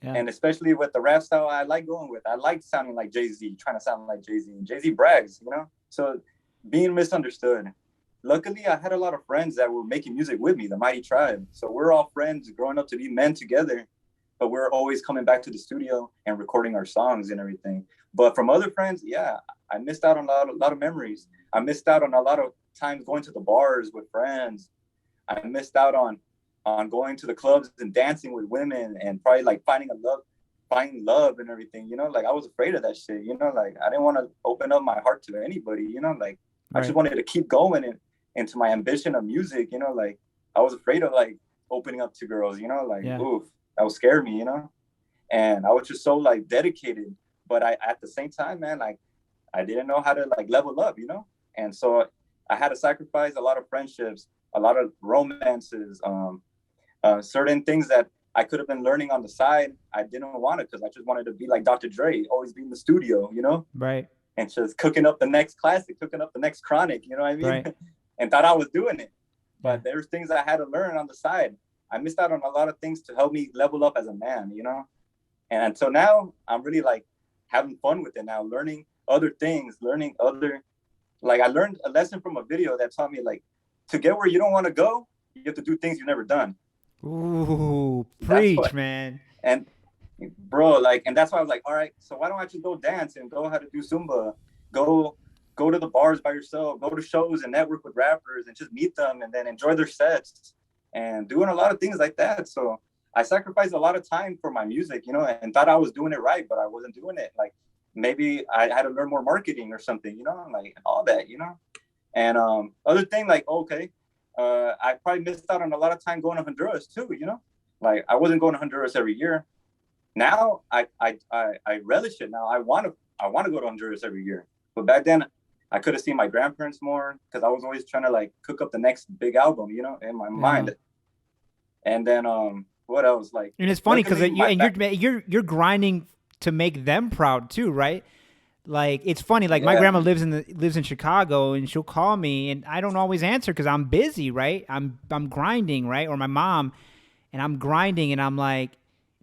Yeah. And especially with the rap style I like going with. I like sounding like Jay-Z, trying to sound like Jay-Z. Jay-Z brags, you know? So being misunderstood. Luckily, I had a lot of friends that were making music with me, the Mighty Tribe. So we're all friends growing up to be men together, but we're always coming back to the studio and recording our songs and everything. But from other friends, yeah, I missed out on a lot of memories. I missed out on a lot of times going to the bars with friends. I missed out on going to the clubs and dancing with women and probably like finding love and everything, you know, like I was afraid of that shit, you know, like I didn't want to open up my heart to anybody, you know, like right. I just wanted to keep going into my ambition of music, you know, like I was afraid of like opening up to girls, you know, like, oof, that would scare me, you know, and I was just so like dedicated, but I, at the same time, man, like I didn't know how to like level up, you know, and so I had to sacrifice a lot of friendships, a lot of romances, certain things that I could have been learning on the side. I didn't want it because I just wanted to be like Dr. Dre, always be in the studio, you know? Right. And just cooking up the next classic, cooking up the next chronic, you know what I mean? Right. And thought I was doing it. But there's things I had to learn on the side. I missed out on a lot of things to help me level up as a man, you know? And so now I'm really like having fun with it now, learning other things, like I learned a lesson from a video that taught me like to get where you don't want to go, you have to do things you've never done. Ooh, preach, man. And bro, like, and that's why I was like, all right, so why don't I just go dance and go how to do Zumba, go to the bars by yourself, go to shows and network with rappers and just meet them and then enjoy their sets and doing a lot of things like that. So I sacrificed a lot of time for my music, you know, and thought I was doing it right, but I wasn't doing it. Like maybe I had to learn more marketing or something, you know, like all that, you know. And other thing, like, okay, I probably missed out on a lot of time going to Honduras too, you know, like I wasn't going to Honduras every year. Now I relish it. Now I want to go to Honduras every year. But back then I could have seen my grandparents more because I was always trying to like cook up the next big album, you know, in my mind. And then what else? Like, and it's funny because you're grinding to make them proud too, right? Like it's funny. Like my grandma lives in Chicago, and she'll call me, and I don't always answer because I'm busy, right? I'm grinding, right? Or my mom, and I'm grinding, and I'm like,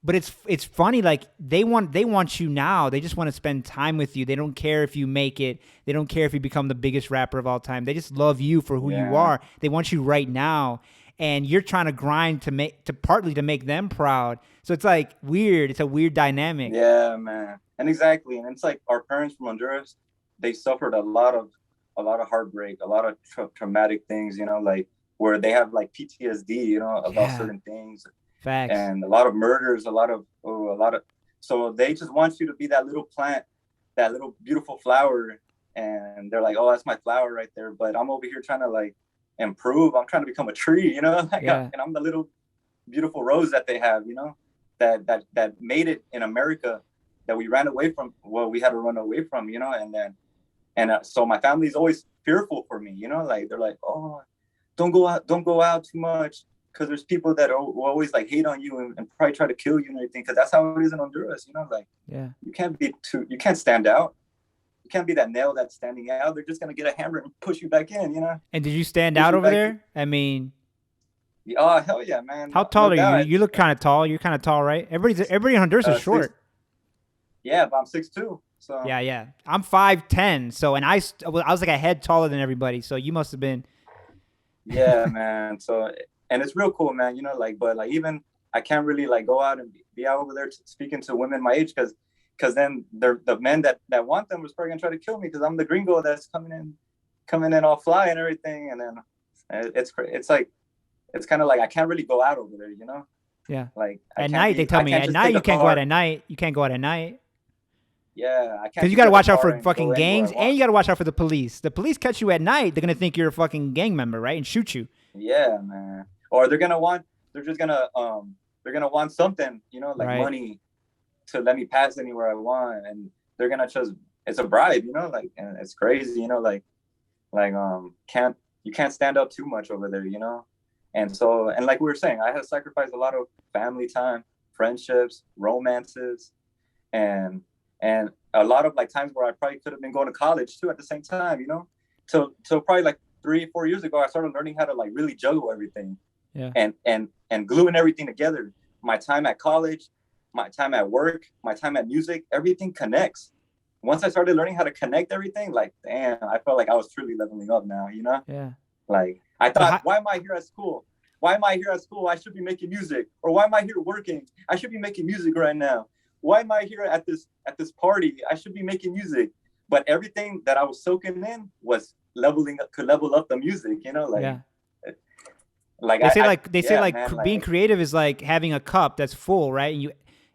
but it's funny. Like they want you now. They just want to spend time with you. They don't care if you make it. They don't care if you become the biggest rapper of all time. They just love you for who you are. They want you right now, and you're trying to grind partly to make them proud. So it's like weird. It's a weird dynamic. Yeah, man. And exactly. And it's like our parents from Honduras, they suffered a lot of heartbreak, a lot of traumatic things, you know, like where they have like PTSD, you know, about certain things. Facts. And a lot of murders, so they just want you to be that little plant, that little beautiful flower. And they're like, oh, that's my flower right there. But I'm over here trying to like improve. I'm trying to become a tree, you know, and I'm the little beautiful rose that they have, you know, that made it in America, that we ran away from. Well, we had to run away from, you know, so my family's always fearful for me, you know, like they're like, oh, don't go out too much, because there's people that will always like hate on you and probably try to kill you and everything, because that's how it is in Honduras, you know, like you can't stand out. You can't be that nail that's standing out. They're just gonna get a hammer and push you back in, you know. And did you stand out over there? I mean, oh hell yeah, man. How tall are you? You look kind of tall. You're kind of tall, right? Everybody in Honduras is short. Yeah, but I'm 6'2". So yeah, I'm 5'10". So and I was like a head taller than everybody. So you must have been. Yeah, man. So and it's real cool, man. You know, like, but like even I can't really like go out and be out over there speaking to women my age, because then the men that want them was probably gonna try to kill me because I'm the gringo that's coming in all fly and everything, and then it's like it's kind of like I can't really go out over there, you know. Yeah. Like at night, they tell me at night you can't go out at night. You can't go out at night. Yeah, I can't. Because you got to watch out for fucking gangs, and you got to watch out for the police. The police catch you at night, they're gonna think you're a fucking gang member, right, and shoot you. Yeah, man. Or they're gonna want something, you know, like money to let me pass anywhere I want, and they're gonna just it's a bribe, you know, like, and it's crazy, you know, like you can't stand up too much over there, you know. And so, and like we were saying, I had to sacrifice a lot of family time friendships, romances, and a lot of like times where I probably could have been going to college too at the same time, you know. So probably like 3 or 4 years ago, I started learning how to like really juggle everything, Yeah. and gluing everything together. My time at college, my time at work, my time at music, everything connects. Once I started learning how to connect everything, like, damn, I felt like I was truly leveling up now, you know? Yeah. Like, I thought, why am I here at school? Why am I here at school? I should be making music. Or why am I here working? I should be making music right now. Why am I here at this party? I should be making music. But everything that I was soaking in was could level up the music, you know? Like, yeah. Like they say being creative is like having a cup that's full, right?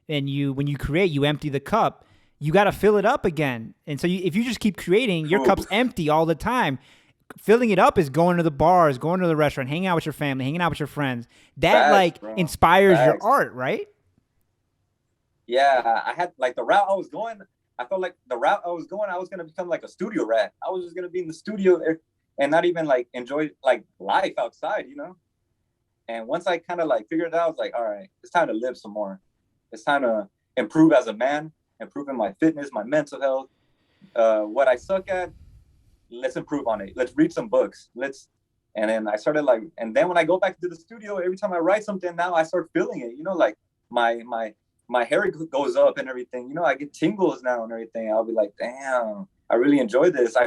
And you when you create, you empty the cup. You got to fill it up again. And so if you just keep creating, your cup's empty all the time. Filling it up is going to the bars, going to the restaurant, hanging out with your family, hanging out with your friends. That inspires your art, right? Yeah, I had like the route I was going. I felt like the route I was going, I was gonna become like a studio rat. I was just gonna be in the studio and not even like enjoy like life outside, you know. And once I kind of like figured it out, I was like, all right, it's time to live some more. It's time to improve as a man, improve in my fitness, my mental health. What I suck at, let's improve on it. Let's read some books. And then I started like, and then when I go back to the studio, every time I write something now, I start feeling it, you know, like my hair goes up and everything, you know, I get tingles now and everything. I'll be like, damn, I really enjoy this. I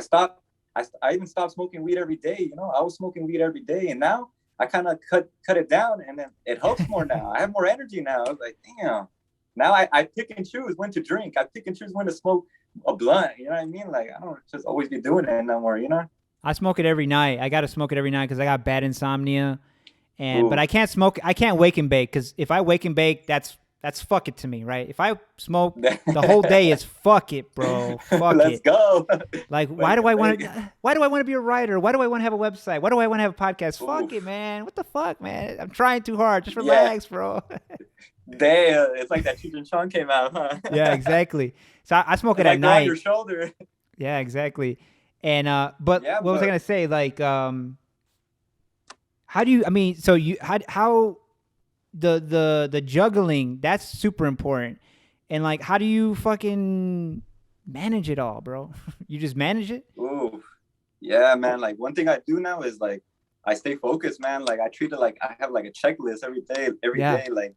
even stopped smoking weed every day. You know, I was smoking weed every day, and now I kind of cut it down, and then it helps more now. I have more energy now. I was like, damn. Now I pick and choose when to drink. I pick and choose when to smoke a blunt. You know what I mean? Like, I don't just always be doing it no more, you know? I smoke it every night. I got to smoke it every night because I got bad insomnia. But I can't smoke. I can't wake and bake because if I wake and bake, that's fuck it to me, right? If I smoke the whole day, is fuck it, bro. Fuck Let's go. Like, why do I want to be a writer? Why do I want to have a website? Why do I want to have a podcast? Fuck it, man. What the fuck, man? I'm trying too hard. Just relax, bro. Damn, it's like that Cheech and Chong came out, huh? Yeah, exactly. So I smoke it at night. On your shoulder. Yeah, exactly. And what was I gonna say? Like, how do you? I mean, so how the juggling, that's super important. And like, how do you fucking manage it all, bro? You just manage it? Ooh, yeah, man. Like, one thing I do now is like I stay focused, man. Like, I treat it like I have like a checklist every day, like,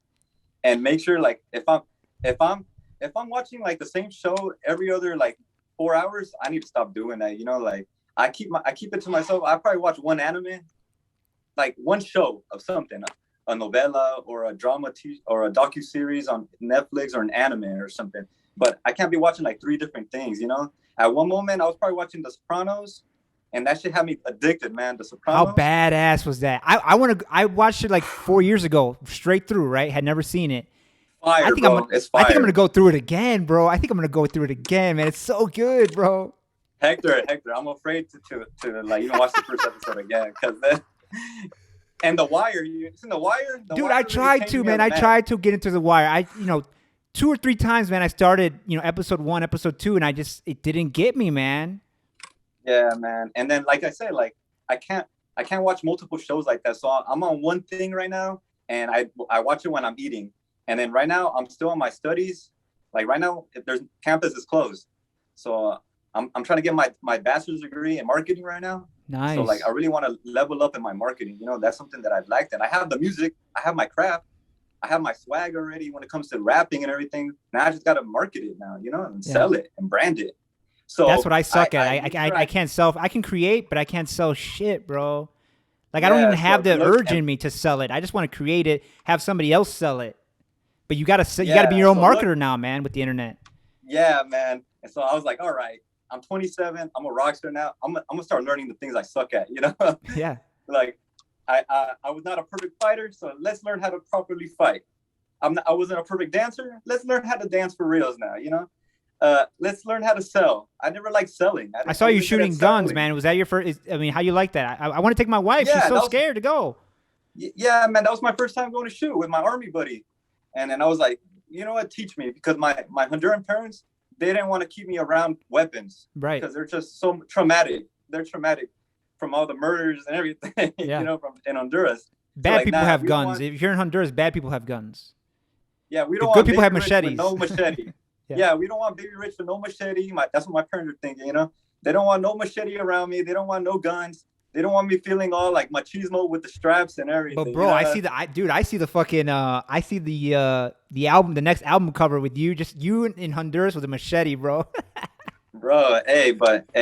and make sure like if I'm watching like the same show every other like 4 hours, I need to stop doing that. You know, like I keep it to myself. I probably watch one anime, like one show of something, a novella or a drama or a docu-series on Netflix or an anime or something. But I can't be watching like 3 different things, you know? At one moment, I was probably watching The Sopranos, and that shit had me addicted, man. The Sopranos. How badass was that? I watched it like 4 years ago, straight through, right? Had never seen it. Fire, it's fire. I think I'm gonna go through it again, bro. I think I'm gonna go through it again, man. It's so good, bro. Hector, I'm afraid to like even watch the first episode again, because then. And The Wire, you seen The Wire? Dude, I tried to, man. I tried to get into The Wire. 2 or 3 times, man. I started, episode 1, episode 2, and it didn't get me, man. Yeah, man. And then, like I said, like I can't watch multiple shows like that. So I'm on one thing right now, and I watch it when I'm eating. And then right now I'm still on my studies. Like right now, campus is closed, so I'm trying to get my bachelor's degree in marketing right now. Nice. So like I really want to level up in my marketing. You know, that's something that I've liked. And I have the music, I have my craft, I have my swag already when it comes to rapping and everything. Now I just gotta market it now, you know, and sell it and brand it. So that's what I suck at. I can't sell. I can create, but I can't sell shit, bro. Like I don't even have the urge in me to sell it. I just want to create it, have somebody else sell it. But you gotta be your own marketer now, man, with the internet. Yeah, man. And so I was like, all right, I'm 27. I'm a rock star now. I'm gonna start learning the things I suck at, you know? Yeah. Like I was not a perfect fighter, so let's learn how to properly fight. I wasn't a perfect dancer. Let's learn how to dance for reals now, you know? Let's learn how to sell. I never liked selling. I saw you shooting guns, man. Was that your first? I mean, how you like that? I want to take my wife. Yeah, she's so scared to go. Yeah, man. That was my first time going to shoot with my army buddy. And then I was like, you know what? Teach me, because my Honduran parents, they didn't want to keep me around weapons. Right. Because they're just so traumatic. They're traumatic from all the murders and everything, yeah. in Honduras. Bad people have guns. If you're in Honduras, bad people have guns. Yeah, we The don't good want people have Baby Rich with machetes. no machete. Yeah. Yeah, we don't want Baby Rich with no machete. That's what my parents are thinking, you know? They don't want no machete around me. They don't want no guns. They don't want me feeling all like machismo with the straps and But everything, you bro, I know? see dude, I see the fucking I see the album, the next album cover with you, just you in Honduras with a machete, bro. Bro, hey,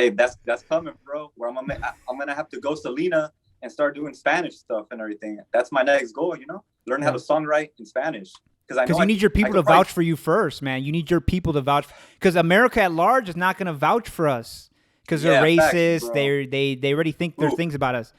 that's coming, bro. Where I'm gonna have to go Selena and start doing Spanish stuff and everything. That's my next goal, you know? Learn how Yeah. to songwrite in Spanish. Because I Because know you need your I people to could probably, vouch for you first, man. You need your people to vouch. Because America at large is not going to vouch for us. Because they're yeah, facts, racist. bro. They already think their Ooh, things about us.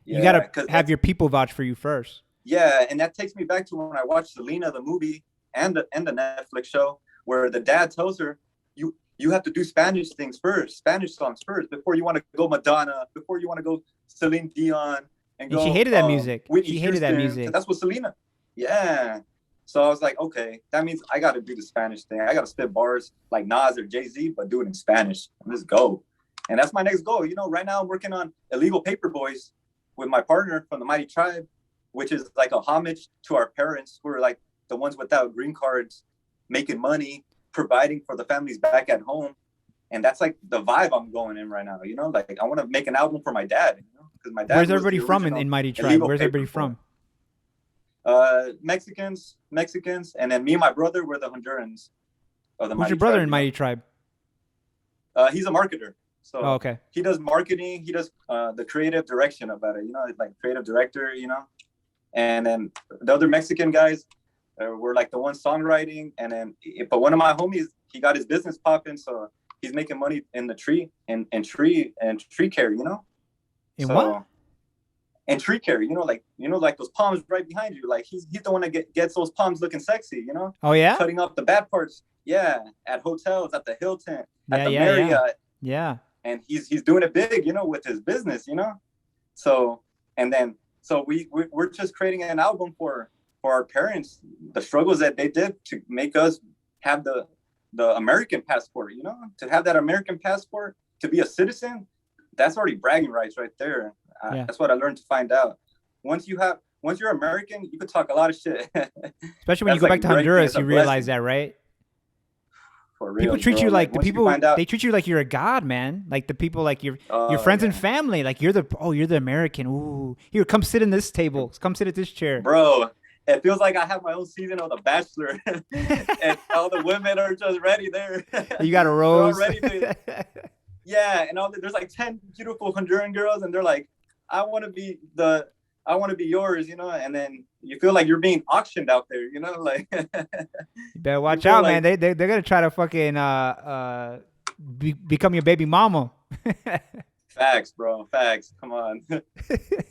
You got yeah, to because have your people vouch for you first. yeah, and that takes me back to when I watched Selena the movie and the Netflix show where the dad tells her you have to do Spanish things first, Spanish songs first before you want to go Madonna, before you want to go Celine Dion and And she go hated that music. Whitney She hated that Houston because music. that's what Selena. Yeah. So I was like, okay, that means I got to do the Spanish thing. I got to spit bars like Nas or Jay-Z, but do it in Spanish. Let's go. And that's my next goal. You know, right now I'm working on Illegal Paper Boys with my partner from the Mighty Tribe, which is like a homage to our parents who are like the ones without green cards, making money, providing for the families back at home. And that's like the vibe I'm going in right now. You know, like I want to make an album for my dad, you know, because my dad Where's was everybody the from original in Mighty Tribe? Illegal Where's everybody Paper Boy. from? Mexicans, and then me and my brother were the Hondurans of the Who's Mighty your brother Tribe. in You know? Mighty Tribe? He's a marketer, so Oh, okay. he does marketing. He does the creative direction about it. You know, like creative director. You know, and then the other Mexican guys were like the ones songwriting. And then, but one of my homies, he got his business popping, so he's making money in the tree and tree care. You know, In so. what? And tree care, like those palms right behind you. Like he's the one that gets those palms looking sexy, you know, Oh, yeah? cutting off the bad parts. Yeah, at hotels, at the Hilton, at the Yeah. Marriott, Yeah. and he's doing it big, you know, with his business, you know. So and then so we're just creating an album for our parents, the struggles that they did to make us have the American passport, you know, to have that American passport, to be a citizen. That's already bragging rights right there. Yeah. That's what I learned to find out. Once you're American, you could talk a lot of shit. Especially when you go back to Honduras, you realize that, right? For real, People treat bro. you like once you find out, they treat you like you're a god, man. Like the people, like your oh, friends yeah. and family, like you're the American. Ooh, here, come sit in this table. Come sit at this chair. Bro. It feels like I have my own season of The Bachelor, and all the women are just ready there. You got a rose. They're all ready to, yeah, and there's like 10 beautiful Honduran girls, and they're like, I want to be yours, you know. And then you feel like you're being auctioned out there, you know, like. You better watch out, man. They're gonna try to fucking become your baby mama. Facts, bro. Facts. Come on.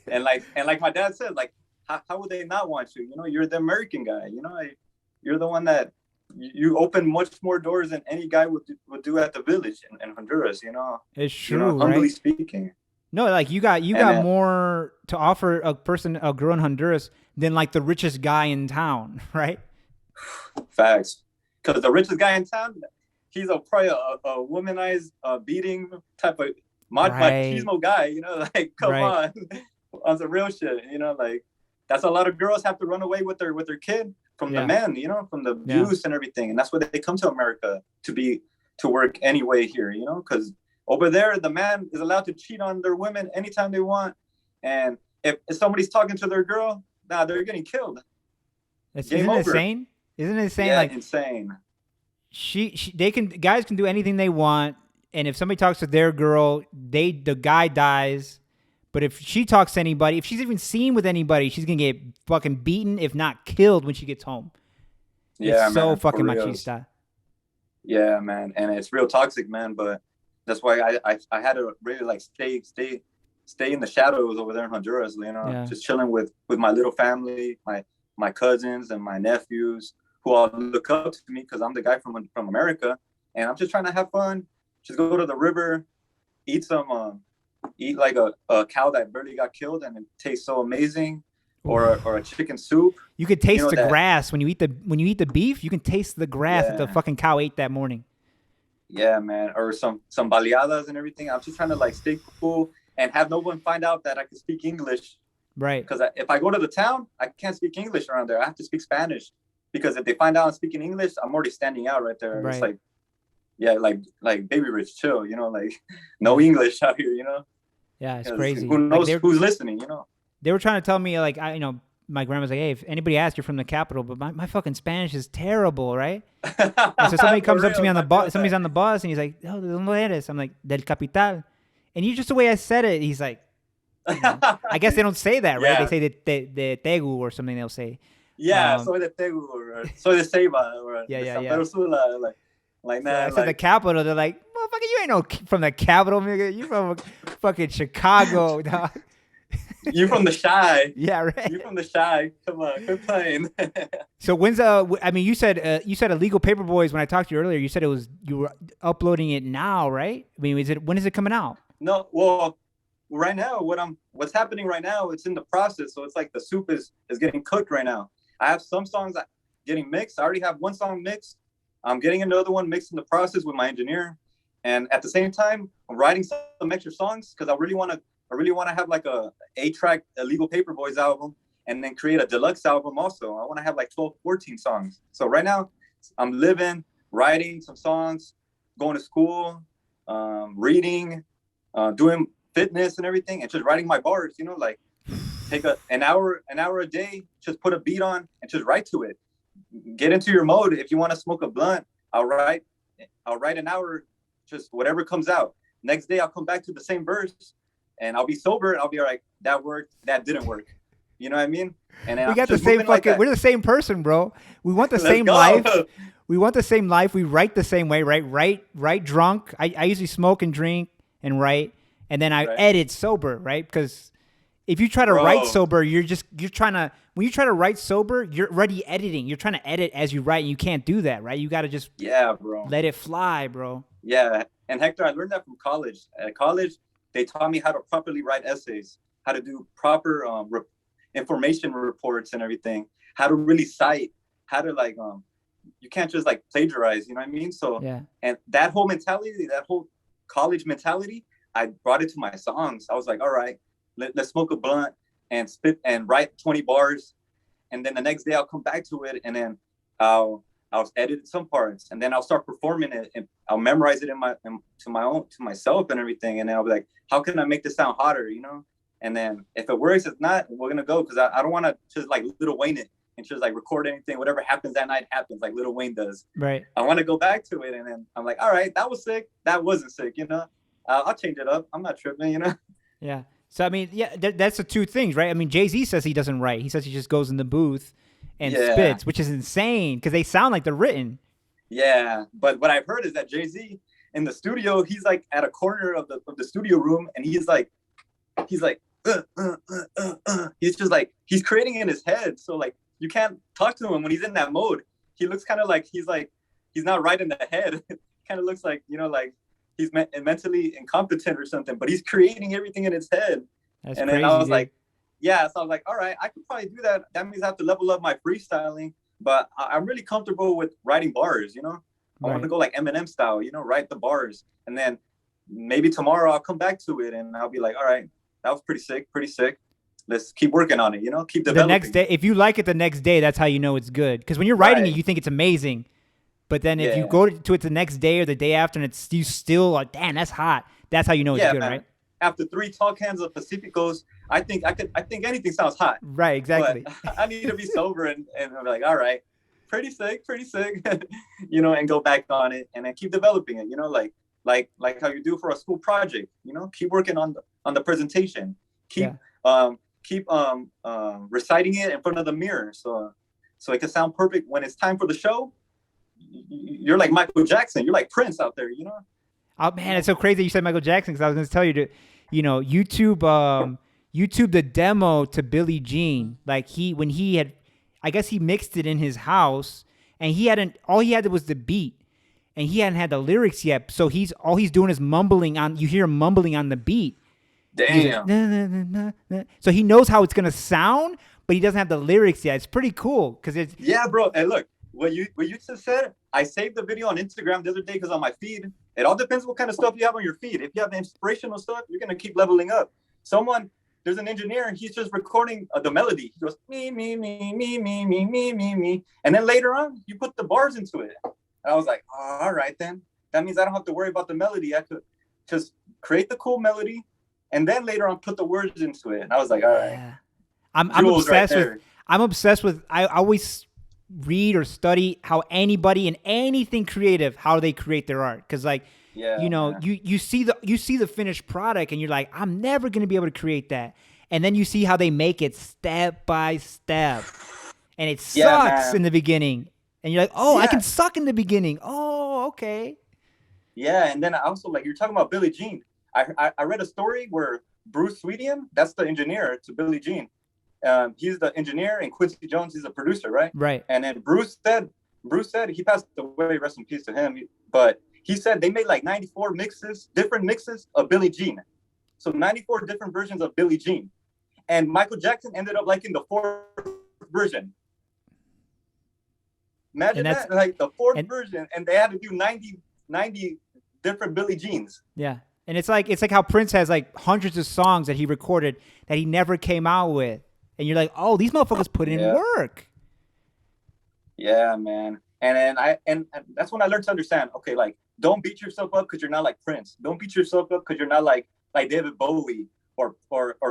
and like my dad said, like, how would they not want you? You know, you're the American guy. You know, you're the one that you open much more doors than any guy would do at the village in Honduras. You know, It's true, you know, humbly right? speaking. No, like you got more to offer a girl in Honduras than like the richest guy in town, right? Facts. Because the richest guy in town, he's probably a womanized, beating type of machismo guy. You know, like come on, on some real shit. You know, like that's a lot of girls have to run away with their kid from the men. You know, from the abuse and everything, and that's why they come to America to work anyway here. You know, because over there, the man is allowed to cheat on their women anytime they want. And if somebody's talking to their girl, they're getting killed. Isn't it insane? Isn't it insane? Yeah, like insane. Guys can do anything they want. And if somebody talks to their girl, the guy dies. But if she talks to anybody, if she's even seen with anybody, she's going to get fucking beaten, if not killed when she gets home. Yeah, it's so fucking machista. Yeah, man. And it's real toxic, man. But that's why I had to really like stay in the shadows over there in Honduras, you know, just chilling with my little family, my cousins and my nephews who all look up to me because I'm the guy from America, and I'm just trying to have fun, just go to the river, eat like a cow that barely got killed and it tastes so amazing, or a chicken soup. You could taste the grass when you eat the beef. You can taste the grass that the fucking cow ate that morning. Yeah, man. Or some baleadas and everything. I'm just trying to like stay cool and have no one find out that I can speak English. Right. Because if I go to the town, I can't speak English around there. I have to speak Spanish. because if they find out I'm speaking English, I'm already standing out right there. Right. It's like, yeah, like Baby Rich, chill, you know, like no Yeah. English out here, you know. Yeah, it's 'Cause crazy. who Like knows who's listening, you know? they were trying to tell me like my grandma's like, hey, if anybody asks you're from the capital, but my fucking Spanish is terrible, right? And so somebody For comes up to me real, on the I feel bus, somebody's that. on the bus, and he's like, oh, ¿de dónde eres? I'm like, del capital. And you just the way I said it, he's like, you know, I guess they don't say that, right? They Yeah, say the Tegu or something. They'll say, yeah, um, soy de Tegu or soy de Ceiba or yeah, de yeah, San yeah. Pedro Sula, like So I that, said the like capital. They're like, motherfucker, you ain't no from the capital, nigga. You from fucking Chicago, dog. you from the shy. Yeah, You right. from the shy. Come on, quit playing. So when's I mean, you said Illegal Paper Boys when I talked to you earlier. You said you were uploading it now, right? I mean, when is it coming out? No, well, right now, what's happening right now, it's in the process. So it's like the soup is getting cooked right now. I have some songs getting mixed. I already have one song mixed. I'm getting another one mixed in the process with my engineer. And at the same time, I'm writing some extra songs because I really want to have like a track Illegal Paper Boys album and then create a deluxe album also. I want to have like 12, 14 songs. So right now I'm living, writing some songs, going to school, reading, doing fitness and everything, and just writing my bars, you know, like take an hour a day, just put a beat on and just write to it. Get into your mode. If you want to smoke a blunt, I'll write an hour, just whatever comes out. Next day I'll come back to the same verse and I'll be sober and I'll be like, that worked, that didn't work. You know what I mean? And then We I'm got the just same moving like fucking. that. We're the same person, bro. We want the Let's same go. life. We want the same life. We write the same way, right? Write drunk. I usually smoke and drink and write, and then I Right. edit sober, right? Because if you try to write Bro. sober, you're trying to. When you try to write sober, you're already editing. You're trying to edit as you write, and you can't do that, right? You got to just Yeah, bro. let it fly, bro. Yeah. And Hector, I learned that from college. At college, they taught me how to properly write essays, how to do proper information reports and everything, how to really cite, how to like you can't just like plagiarize, you know what I mean? So Yeah. and that whole mentality, that whole college mentality, I brought it to my songs. I was like, all right, let's smoke a blunt and spit and write 20 bars. And then the next day I'll come back to it and then I'll edit some parts and then I'll start performing it and I'll memorize it to myself and everything. And then I'll be like, how can I make this sound hotter, you know? And then if it works, if not, we're gonna go because I don't want to just like Lil Wayne it and just like record anything. Whatever happens that night happens, like Lil Wayne does. Right. I want to go back to it, and then I'm like, all right, that was sick. That wasn't sick, you know. I'll change it up. I'm not tripping, you know. Yeah. So I mean, yeah, that's the two things, right? I mean, Jay-Z says he doesn't write. He says he just goes in the booth and Yeah. spits, which is insane because they sound like they're written. Yeah, but what I've heard is that Jay-Z in the studio, he's like at a corner of the studio room, and he's like. He's just like he's creating in his head, so like you can't talk to him when he's in that mode. He looks kind of like he's not right in the head. Kind of looks like, you know, like he's mentally incompetent or something, but he's creating everything in his head. That's And crazy, then I was dude. like, yeah, so I was like, all right, I could probably do that. That means I have to level up my freestyling, but I'm really comfortable with writing bars, you know. I want to Right. go like Eminem style, you know, write the bars, and then maybe tomorrow I'll come back to it and I'll be like, all right, that was pretty sick, pretty sick. Let's keep working on it, you know, keep The developing. next day, if you like it the next day, that's how you know it's good. Because when you're writing Right. it, you think it's amazing. But then if you Yeah. go to it the next day or the day after and it's you still like, damn, that's hot. That's how you know it's Yeah, good, man. right? After 3 tall cans of Pacificos, I think anything sounds hot. Right, exactly. But I need to be sober and I'm like, all right, pretty sick, you know, and go back on it and then keep developing it, you know, like how you do for a school project, you know, keep working on the presentation, keep reciting it in front of the mirror, so it can sound perfect when it's time for the show. You're like Michael Jackson, you're like Prince out there, you know. Oh man, it's so crazy you said Michael Jackson because I was going to tell you to, you know, YouTube the demo to Billie Jean. Like when he had, I guess he mixed it in his house and all he had was the beat and he hadn't had the lyrics yet. So all he's doing is mumbling you hear him mumbling on the beat. Damn. Like, nah, nah, nah, nah. So he knows how it's going to sound, but he doesn't have the lyrics yet. It's pretty cool because it's. Yeah, bro. And look, what you just said, I saved the video on Instagram the other day because on my feed, it all depends what kind of stuff you have on your feed. If you have the inspirational stuff, you're gonna keep leveling up. Someone there's an engineer, and he's just recording the melody. He goes me, me, me, me, me, me, me, me, me, and then later on, you put the bars into it. And I was like, oh, all right then. That means I don't have to worry about the melody. I could just create the cool melody, and then later on put the words into it. And I was like, all right. Yeah. I'm obsessed with. I'm obsessed with. I always read or study how anybody in anything creative, how they create their art, because like. Yeah, you know, you see the finished product and you're like, I'm never going to be able to create that. And then you see how they make it step by step. And it sucks in the beginning. And you're like, oh, I can suck in the beginning. Oh, okay. Yeah, and then I also, like, you're talking about Billie Jean. I read a story where Bruce Sweetian, that's the engineer to Billie Jean. He's the engineer, and Quincy Jones is the producer, right? Right. And then Bruce said he passed away, rest in peace to him, but he said they made like 94 different mixes of Billie Jean. So 94 different versions of Billie Jean. And Michael Jackson ended up liking the fourth version. Imagine that, like the fourth version, and they had to do 90 different Billie Jeans. Yeah. And it's like how Prince has like hundreds of songs that he recorded that he never came out with. And you're like, oh, these motherfuckers put in work. Yeah, man. And that's when I learned to understand, okay, like, don't beat yourself up because you're not like Prince. Don't beat yourself up because you're not like David Bowie or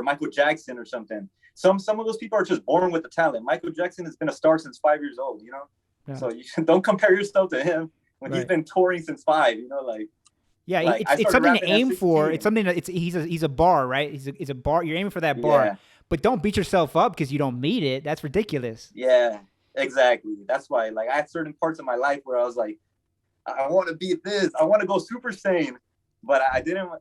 Michael Jackson or something. Some of those people are just born with the talent. Michael Jackson has been a star since 5 years old, you know? Yeah. So you don't compare yourself to him when he's been touring since 5, you know, like. Yeah, like, it's something to aim for. It's something that he's a bar, right? He's a bar. You're aiming for that bar. Yeah. But don't beat yourself up because you don't meet it. That's ridiculous. Yeah, exactly. That's why, like, I had certain parts of my life where I was like, I want to beat this. I want to go Super Saiyan, but I didn't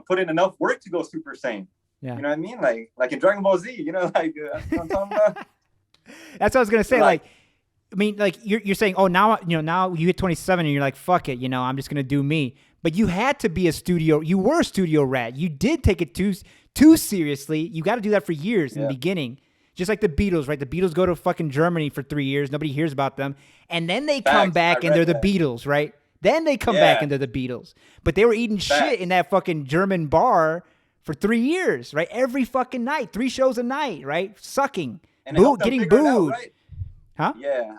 put in enough work to go Super Saiyan. Yeah. You know what I mean? Like in Dragon Ball Z, you know, like that's what I'm talking about. That's what I was gonna say. Like, I mean, like you're saying, oh, now you hit 27 and you're like, fuck it, you know, I'm just gonna do me. But you had to be you were a studio rat. You did take it too seriously. You got to do that for years in the beginning. Just like the Beatles, right? The Beatles go to fucking Germany for 3 years. Nobody hears about them. And then they come back and they're the Beatles, right? Then they come back and they're the Beatles. But they were eating shit in that fucking German bar for 3 years, right? Every fucking night. 3 shows a night, right? Sucking. And getting booed. Out, right? Huh? Yeah.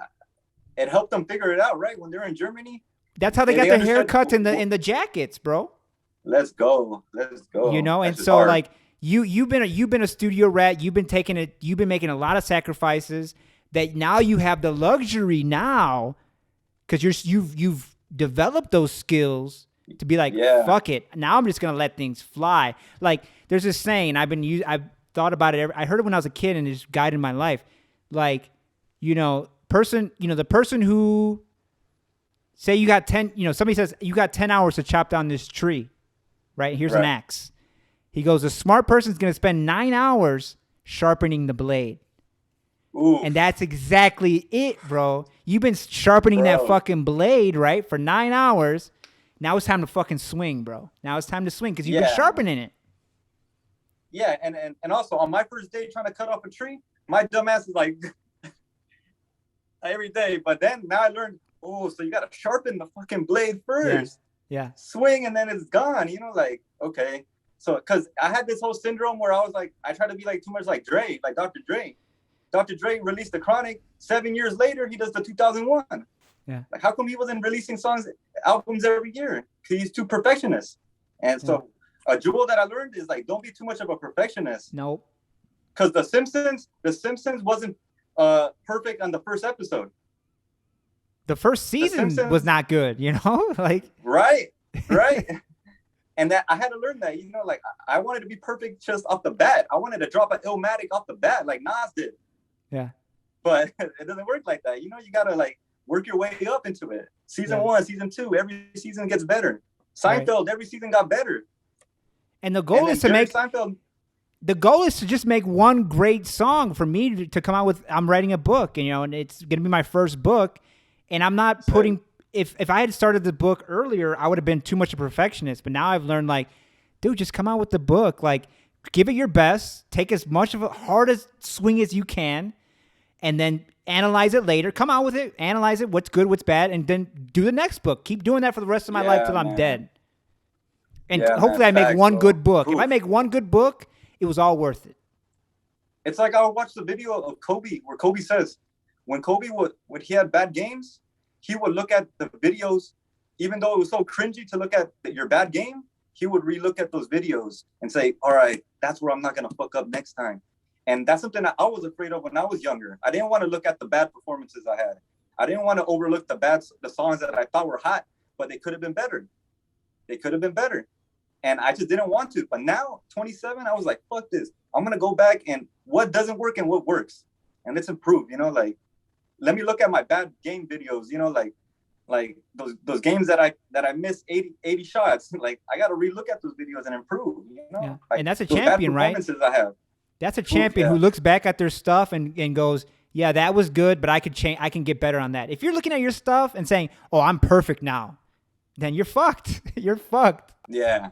It helped them figure it out, right? When they're in Germany. That's how they got their haircuts in the jackets, bro. Let's go. You know, and so hard. Like You've been a studio rat. You've been making a lot of sacrifices that now you have the luxury now because you've developed those skills to be like, fuck it. Now I'm just going to let things fly. Like there's this saying I've thought about it. I heard it when I was a kid and it's guided my life. Like, the person who say you got 10, somebody says you got 10 hours to chop down this tree, right? Here's an axe. He goes, a smart person's going to spend 9 hours sharpening the blade. Ooh. And that's exactly it, bro. You've been sharpening that fucking blade, right, for 9 hours. Now it's time to fucking swing, bro. Now it's time to swing because you've been sharpening it. Yeah, and also on my first day trying to cut off a tree, my dumbass is like every day. But then now I learned, so you got to sharpen the fucking blade first. Yeah. Swing and then it's gone, like, okay. So, because I had this whole syndrome where I was like, I try to be like too much like Dre, like Dr. Dre. Dr. Dre released The Chronic. 7 years later, he does the 2001. Yeah. Like, how come he wasn't releasing albums every year? Because he's too perfectionist. And so, a jewel that I learned is like, don't be too much of a perfectionist. Nope. Because The Simpsons wasn't perfect on the first episode. The first season was not good, like. Right. And that I had to learn that, like I wanted to be perfect just off the bat. I wanted to drop an Illmatic off the bat like Nas did. Yeah. But it doesn't work like that. You got to like work your way up into it. Season 1, season 2, every season gets better. Seinfeld, every season got better. And the goal is to make Seinfeld. The goal is to just make one great song for me to come out with. I'm writing a book, and it's going to be my first book, and I'm not putting. If I had started the book earlier, I would have been too much of a perfectionist. But now I've learned, like, dude, just come out with the book. Like, give it your best. Take as much of a hardest swing as you can, and then analyze it later. Come out with it, analyze it, what's good, what's bad, and then do the next book. Keep doing that for the rest of my life till I'm dead. And Yeah, man. hopefully I make Facts, one bro. good book. If I Proof. make one good book, it was all worth it. It's like I would watch the video of Kobe where Kobe says when Kobe would when he had bad games, he would look at the videos, even though it was so cringy to look at your bad game, he would relook at those videos and say, all right, that's where I'm not gonna fuck up next time. And that's something that I was afraid of when I was younger. I didn't want to look at the bad performances I had. I didn't want to overlook the songs that I thought were hot, but they could have been better. They could have been better. And I just didn't want to. But now, 27, I was like, fuck this. I'm going to go back and what doesn't work and what works. And let's improve, like, let me look at my bad game videos, like those games that I missed 80 shots. Like, I got to relook at those videos and improve, Yeah. Like, and that's a champion, right? I have. That's a champion who looks back at their stuff and goes, yeah, that was good, but I could change. I can get better on that. If you're looking at your stuff and saying, oh, I'm perfect now, then you're fucked. You're fucked. Yeah.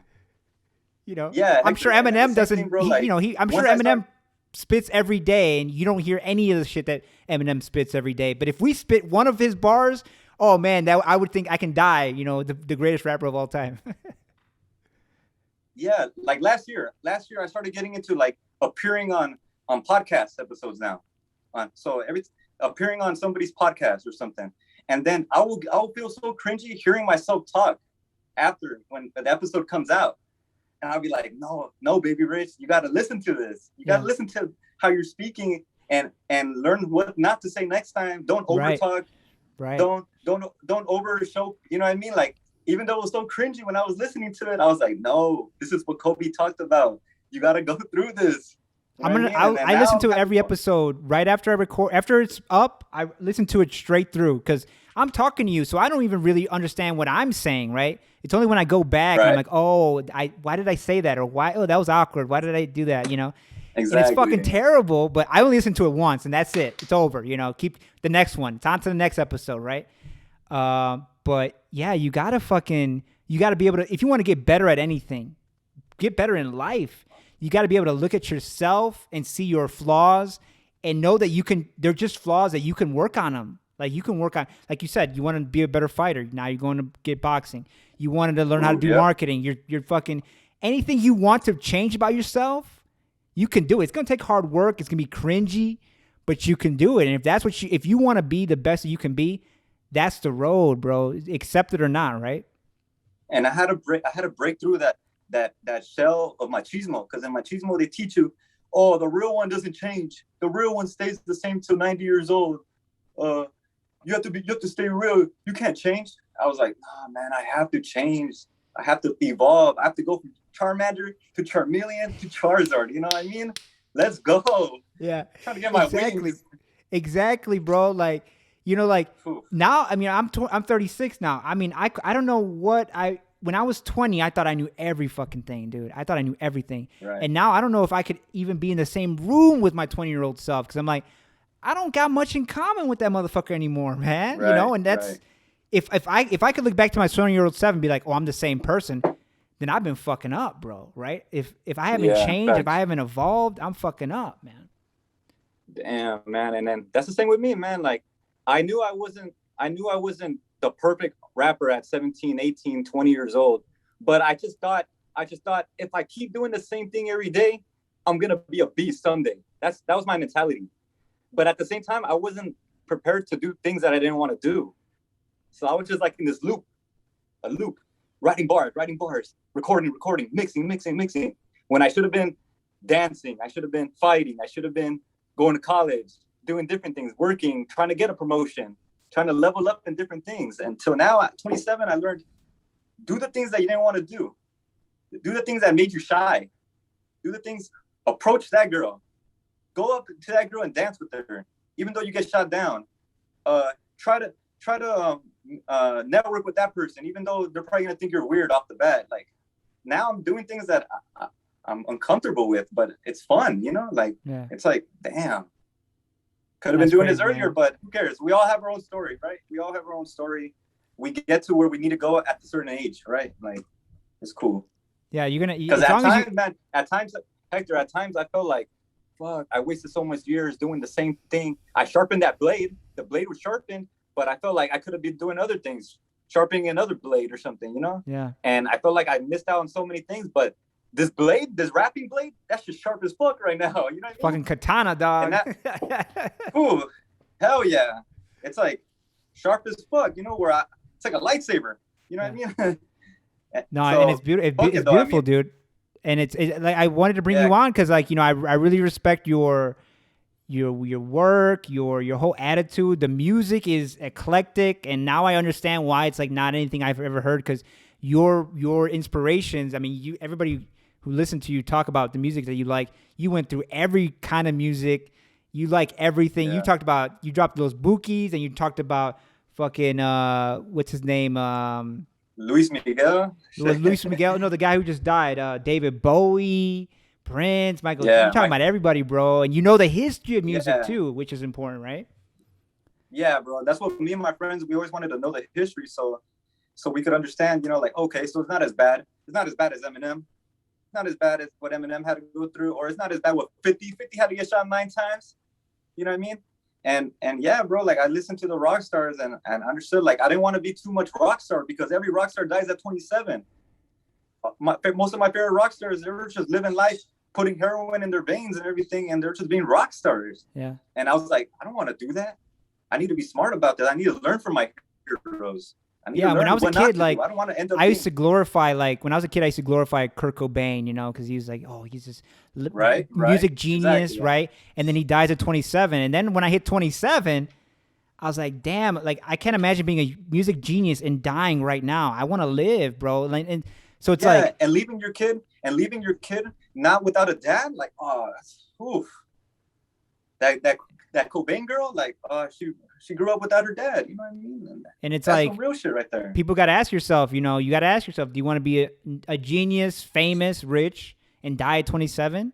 Yeah. I'm sure Eminem doesn't, thing, bro, like, I'm sure Eminem spits every day and you don't hear any of the shit that Eminem spits every day. But if we spit one of his bars, oh man, that I would think I can die, the greatest rapper of all time. Yeah. Like last year I started getting into like appearing on podcast episodes now. So appearing on somebody's podcast or something. And then I will feel so cringy hearing myself talk after when the episode comes out. And I'll be like, no, baby Rich, you got to listen to this. You got to listen to how you're speaking and learn what not to say next time. Don't over talk. Right. Don't over show. You know what I mean? Like, even though it was so cringy when I was listening to it, I was like, no, this is what Kobe talked about. You got to go through this. I listen to every episode right after I record. After it's up, I listen to it straight through because I'm talking to you, so I don't even really understand what I'm saying, right? It's only when I go back and I'm like, oh, why did I say that? Or why? Oh, that was awkward. Why did I do that? Exactly. And it's fucking terrible, but I only listen to it once, and that's it. It's over. Keep the next one. It's on to the next episode, right? But yeah, you gotta be able to, if you want to get better at anything, get better in life, you got to be able to look at yourself and see your flaws and know that they're just flaws that you can work on them. Like you can work on, like you said, you want to be a better fighter. Now you're going to get boxing. You wanted to learn how to do marketing. You're fucking, anything you want to change about yourself, you can do it. It's going to take hard work. It's going to be cringy, but you can do it. And if that's if you want to be the best that you can be, that's the road, bro. Accept it or not, right? And I had to break through that shell of machismo, because in machismo they teach you, oh, the real one doesn't change. The real one stays the same till 90 years old. You have to stay real. You can't change. I was like, nah, man, I have to change. I have to evolve. I have to go from Charmander to Charmeleon to Charizard. You know what I mean? Let's go. Yeah. I'm trying to get my wings. Exactly, bro. Like, now, I mean, I'm 36 now. I mean, I don't know when I was 20, I thought I knew every fucking thing, dude. I thought I knew everything. Right. And now I don't know if I could even be in the same room with my 20-year-old self, because I'm like, I don't got much in common with that motherfucker anymore, man. Right, And that's if I could look back to my 20-year-old self and be like, oh, I'm the same person, then I've been fucking up, bro. Right? If I haven't changed, if I haven't evolved, I'm fucking up, man. Damn, man. And then that's the same with me, man. Like, I knew I wasn't the perfect rapper at 17, 18, 20 years old. But I just thought if I keep doing the same thing every day, I'm going to be a beast someday. That was my mentality. But at the same time, I wasn't prepared to do things that I didn't want to do. So I was just like in this loop, writing bars, recording, mixing. When I should have been dancing, I should have been fighting, I should have been going to college, doing different things, working, trying to get a promotion, trying to level up in different things. Until now, at 27, I learned, do the things that you didn't want to do. Do the things that made you shy. Do the things, approach that girl. Go up to that girl and dance with her, even though you get shot down. Try to network with that person, even though they're probably gonna think you're weird off the bat. Like, now I'm doing things that I'm uncomfortable with, but it's fun, It's like, damn, could have been doing this earlier, but who cares? We all have our own story, right? We all have our own story. We get to where we need to go at a certain age, right? Like, it's cool. Yeah, you're gonna, because at times, Hector, I felt like, fuck, I wasted so much years doing the same thing. I sharpened that blade. The blade was sharpened, but I felt like I could have been doing other things, sharpening another blade or something, you know? Yeah. And I felt like I missed out on so many things, but this blade, this rapping blade, that's just sharp as fuck right now. You know what I Fucking mean? katana, dog. And that, ooh, hell yeah. It's like sharp as fuck, you know, it's like a lightsaber. You know what I mean? No, So, and it's beautiful. It's beautiful, dude. And it's like I wanted to bring you on because, like, you know, I really respect your work, your whole attitude. The music is eclectic, and now I understand why it's like not anything I've ever heard. Because your inspirations. I mean, everybody who listened to you talk about the music that you like. You went through every kind of music. You like everything. You talked about, you dropped those bookies, and you talked about fucking what's his name? Luis Miguel. Luis Miguel. No, the guy who just died. David Bowie, Prince, Michael. You're talking about everybody, bro. And you know the history of music too, which is important, right? Yeah, bro. That's what me and my friends, we always wanted to know the history, so we could understand, you know, like, okay, so it's not as bad. It's not as bad as Eminem. It's not as bad as what Eminem had to go through, or it's not as bad what 50 had to get shot 9 times. You know what I mean? And yeah, bro, like I listened to the rock stars and understood, like, I didn't want to be too much rock star because every rock star dies at 27. Most of my favorite rock stars, they were just living life, putting heroin in their veins and everything, and they're just being rock stars. Yeah. And I was like, I don't want to do that. I need to be smart about that. I need to learn from my heroes. When I was a kid, like, I don't want to end up I used to glorify, like, when I was a kid, I used to glorify Kurt Cobain, you know, because he was like, oh, he's this music genius, exactly, right? And then he dies at 27. And then when I hit 27, I was like, damn, like, I can't imagine being a music genius and dying right now. I want to live, bro. Like, and so it's like, and leaving your kid not without a dad, like, oh, that's, oof. That Cobain girl, like, she grew up without her dad. You know what I mean? And it's that's like some real shit right there. People got to ask yourself, you know, do you want to be a genius, famous, rich, and die at 27?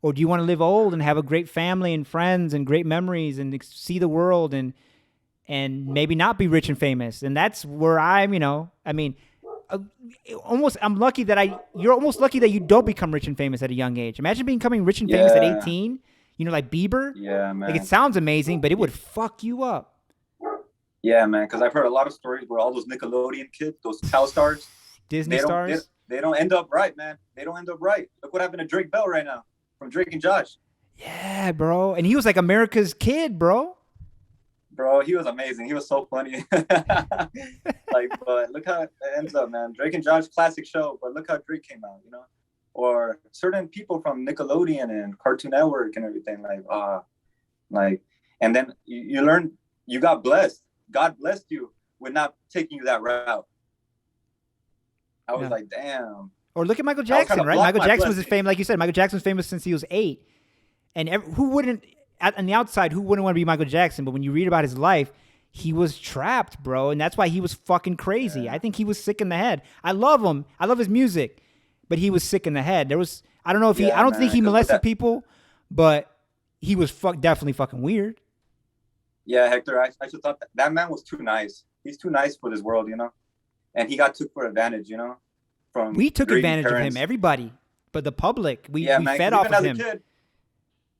Or do you want to live old and have a great family and friends and great memories and see the world and maybe not be rich and famous? And that's where I'm, you know, I mean, you're almost lucky that you don't become rich and famous at a young age. Imagine becoming rich and famous at 18. You know, like Bieber. Yeah, man. Like, it sounds amazing, but it would fuck you up. Yeah, man. Because I've heard a lot of stories where all those Nickelodeon kids, those child stars, Disney stars, they don't end up right, man. They don't end up right. Look what happened to Drake Bell right now, from Drake and Josh. Yeah, bro. And he was like America's kid, bro. Bro, he was amazing. He was so funny. Like, but look how it ends up, man. Drake and Josh, classic show. But look how Drake came out, you know. Or certain people from Nickelodeon and Cartoon Network and everything, like, and then you learn, you got blessed. God blessed you with not taking you that route. I was like, damn. Or look at Michael Jackson, right? Michael Jackson was famous, like you said. Michael Jackson was famous since he was 8, and who wouldn't, on the outside, who wouldn't want to be Michael Jackson? But when you read about his life, he was trapped, bro, and that's why he was fucking crazy. Yeah. I think he was sick in the head. I love him. I love his music. But he was sick in the head. I don't know if I don't think he molested people, but he was definitely fucking weird. Yeah, Hector, I just thought that man was too nice. He's too nice for this world, you know? And he got took for advantage, you know? We took advantage of him, everybody. But the public, we fed off of him.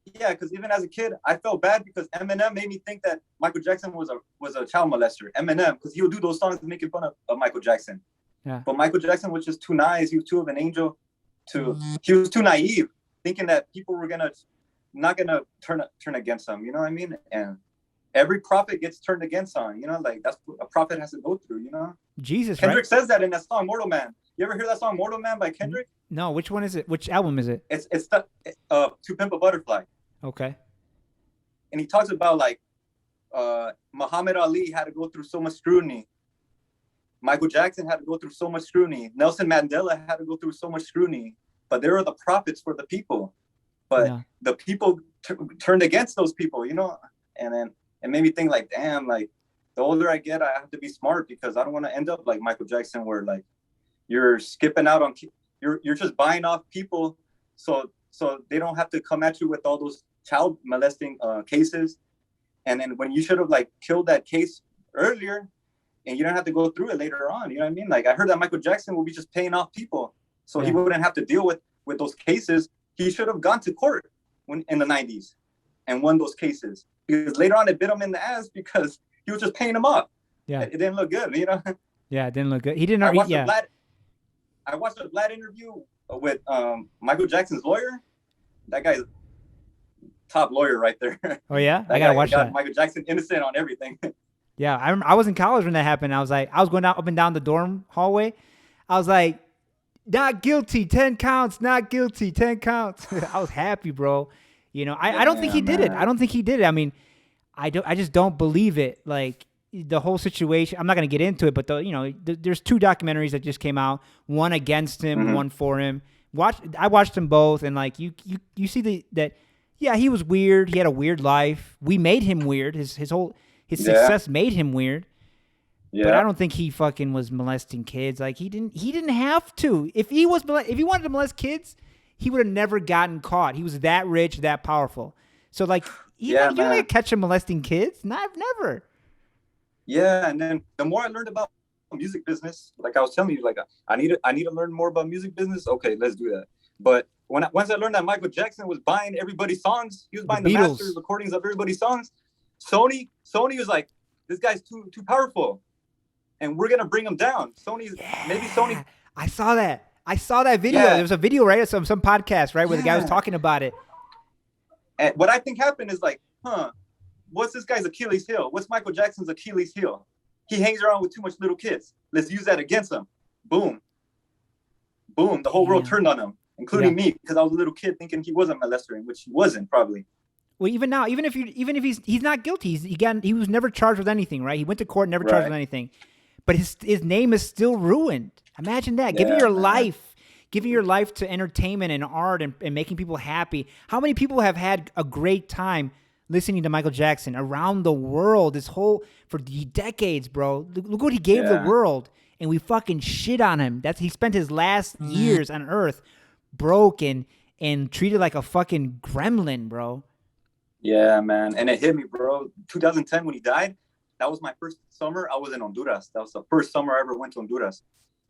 Because even as a kid, I felt bad because Eminem made me think that Michael Jackson was a child molester. Eminem, because he would do those songs making fun of Michael Jackson. Yeah. But Michael Jackson was just too nice. He was too of an angel. He was too naive, thinking that people were not gonna turn against him. You know what I mean? And every prophet gets turned against on. You know, like that's what a prophet has to go through. You know? Jesus. Kendrick says that in that song "Mortal Man." You ever hear that song "Mortal Man" by Kendrick? No. Which one is it? Which album is it? It's the "To Pimp a Butterfly." Okay. And he talks about like Muhammad Ali had to go through so much scrutiny. Michael Jackson had to go through so much scrutiny. Nelson Mandela had to go through so much scrutiny. But they were the prophets for the people. But the people turned against those people, you know? And then it made me think like, damn, like the older I get, I have to be smart because I don't want to end up like Michael Jackson where like you're skipping out on, you're just buying off people so they don't have to come at you with all those child molesting cases. And then when you should have like killed that case earlier, and you don't have to go through it later on. You know what I mean? Like I heard that Michael Jackson will be just paying off people. So he wouldn't have to deal with those cases. He should have gone to court in the 90s and won those cases. Because later on it bit him in the ass because he was just paying them off. Yeah. It didn't look good, you know? Yeah, it didn't look good. He didn't. I watched the Vlad interview with Michael Jackson's lawyer. That guy's top lawyer right there. Oh yeah, I gotta watch that. Michael Jackson innocent on everything. Yeah, I was in college when that happened. I was going up and down the dorm hallway. I was like, not guilty, 10 counts, not guilty, 10 counts. I was happy, bro. You know, I don't think he did it. I don't think he did it. I mean, I just don't believe it. Like the whole situation. I'm not gonna get into it, but there's 2 documentaries that just came out. One against him, one for him. I watched them both, and like you see that. Yeah, he was weird. He had a weird life. We made him weird. His success made him weird. Yeah. But I don't think he fucking was molesting kids. Like he didn't have to. If he wanted to molest kids, he would have never gotten caught. He was that rich, that powerful. So like you're not gonna catch him molesting kids. Never. Yeah, and then the more I learned about music business, like I was telling you, like I need to learn more about music business. Okay, let's do that. But once I learned that Michael Jackson was buying everybody's songs, he was buying the master recordings of everybody's songs. Sony was like, this guy's too powerful, and we're gonna bring him down. Maybe Sony. I saw that video. Yeah. There was a video, right? Some podcast, right, where the guy was talking about it. And what I think happened is like, what's this guy's Achilles heel? What's Michael Jackson's Achilles heel? He hangs around with too much little kids. Let's use that against him. Boom. The whole world turned on him, including me, because I was a little kid thinking he was a molester, which he wasn't probably. Well, even now, even if he's not guilty, he was never charged with anything, right? He went to court, never charged with anything, but his name is still ruined. Imagine that, giving your life to entertainment and art and making people happy. How many people have had a great time listening to Michael Jackson around the world? For decades, bro. Look what he gave the world, and we fucking shit on him. He spent his last years on Earth broke and treated like a fucking gremlin, bro. Yeah, man. And it hit me, bro. 2010 when he died, that was my first summer. I was in Honduras. That was the first summer I ever went to Honduras.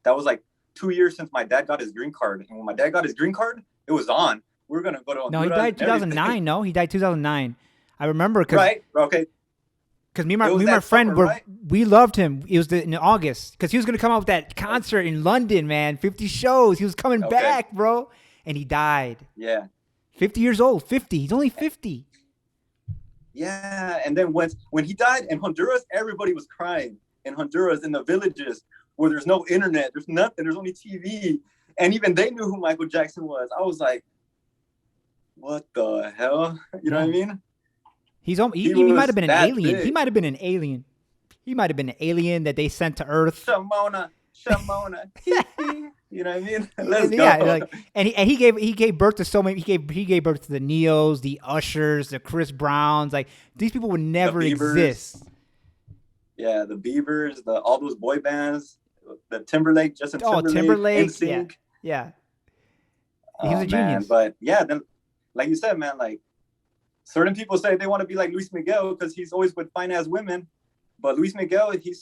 That was like 2 years since my dad got his green card. And when my dad got his green card, it was on. We were going to go to Honduras. No, he died 2009. No, he died 2009. I remember. Right? Okay. Because me and my friend, we loved him. It was in August. Because he was going to come out with that concert in London, man. 50 shows. He was coming back, bro. And he died. Yeah. 50 years old. 50. He's only 50. Yeah, and then when he died in Honduras, everybody was crying in Honduras, in the villages where there's no internet, there's nothing, there's only TV, and even they knew who Michael Jackson was. I was like, what the hell? You know what I mean? He might have been an alien. He might have been an alien. He might have been an alien that they sent to Earth. Shamona. You know what I mean? Let's go. And he gave birth to so many. He gave birth to the Neos, the Ushers, the Chris Browns. Like these people would never exist. Yeah, the Beavers, all those boy bands, the Timberlake, Justin Timberlake, NSYNC. Yeah. He was a genius. But yeah, then like you said, man, like certain people say they want to be like Luis Miguel because he's always with fine ass women, but Luis Miguel, he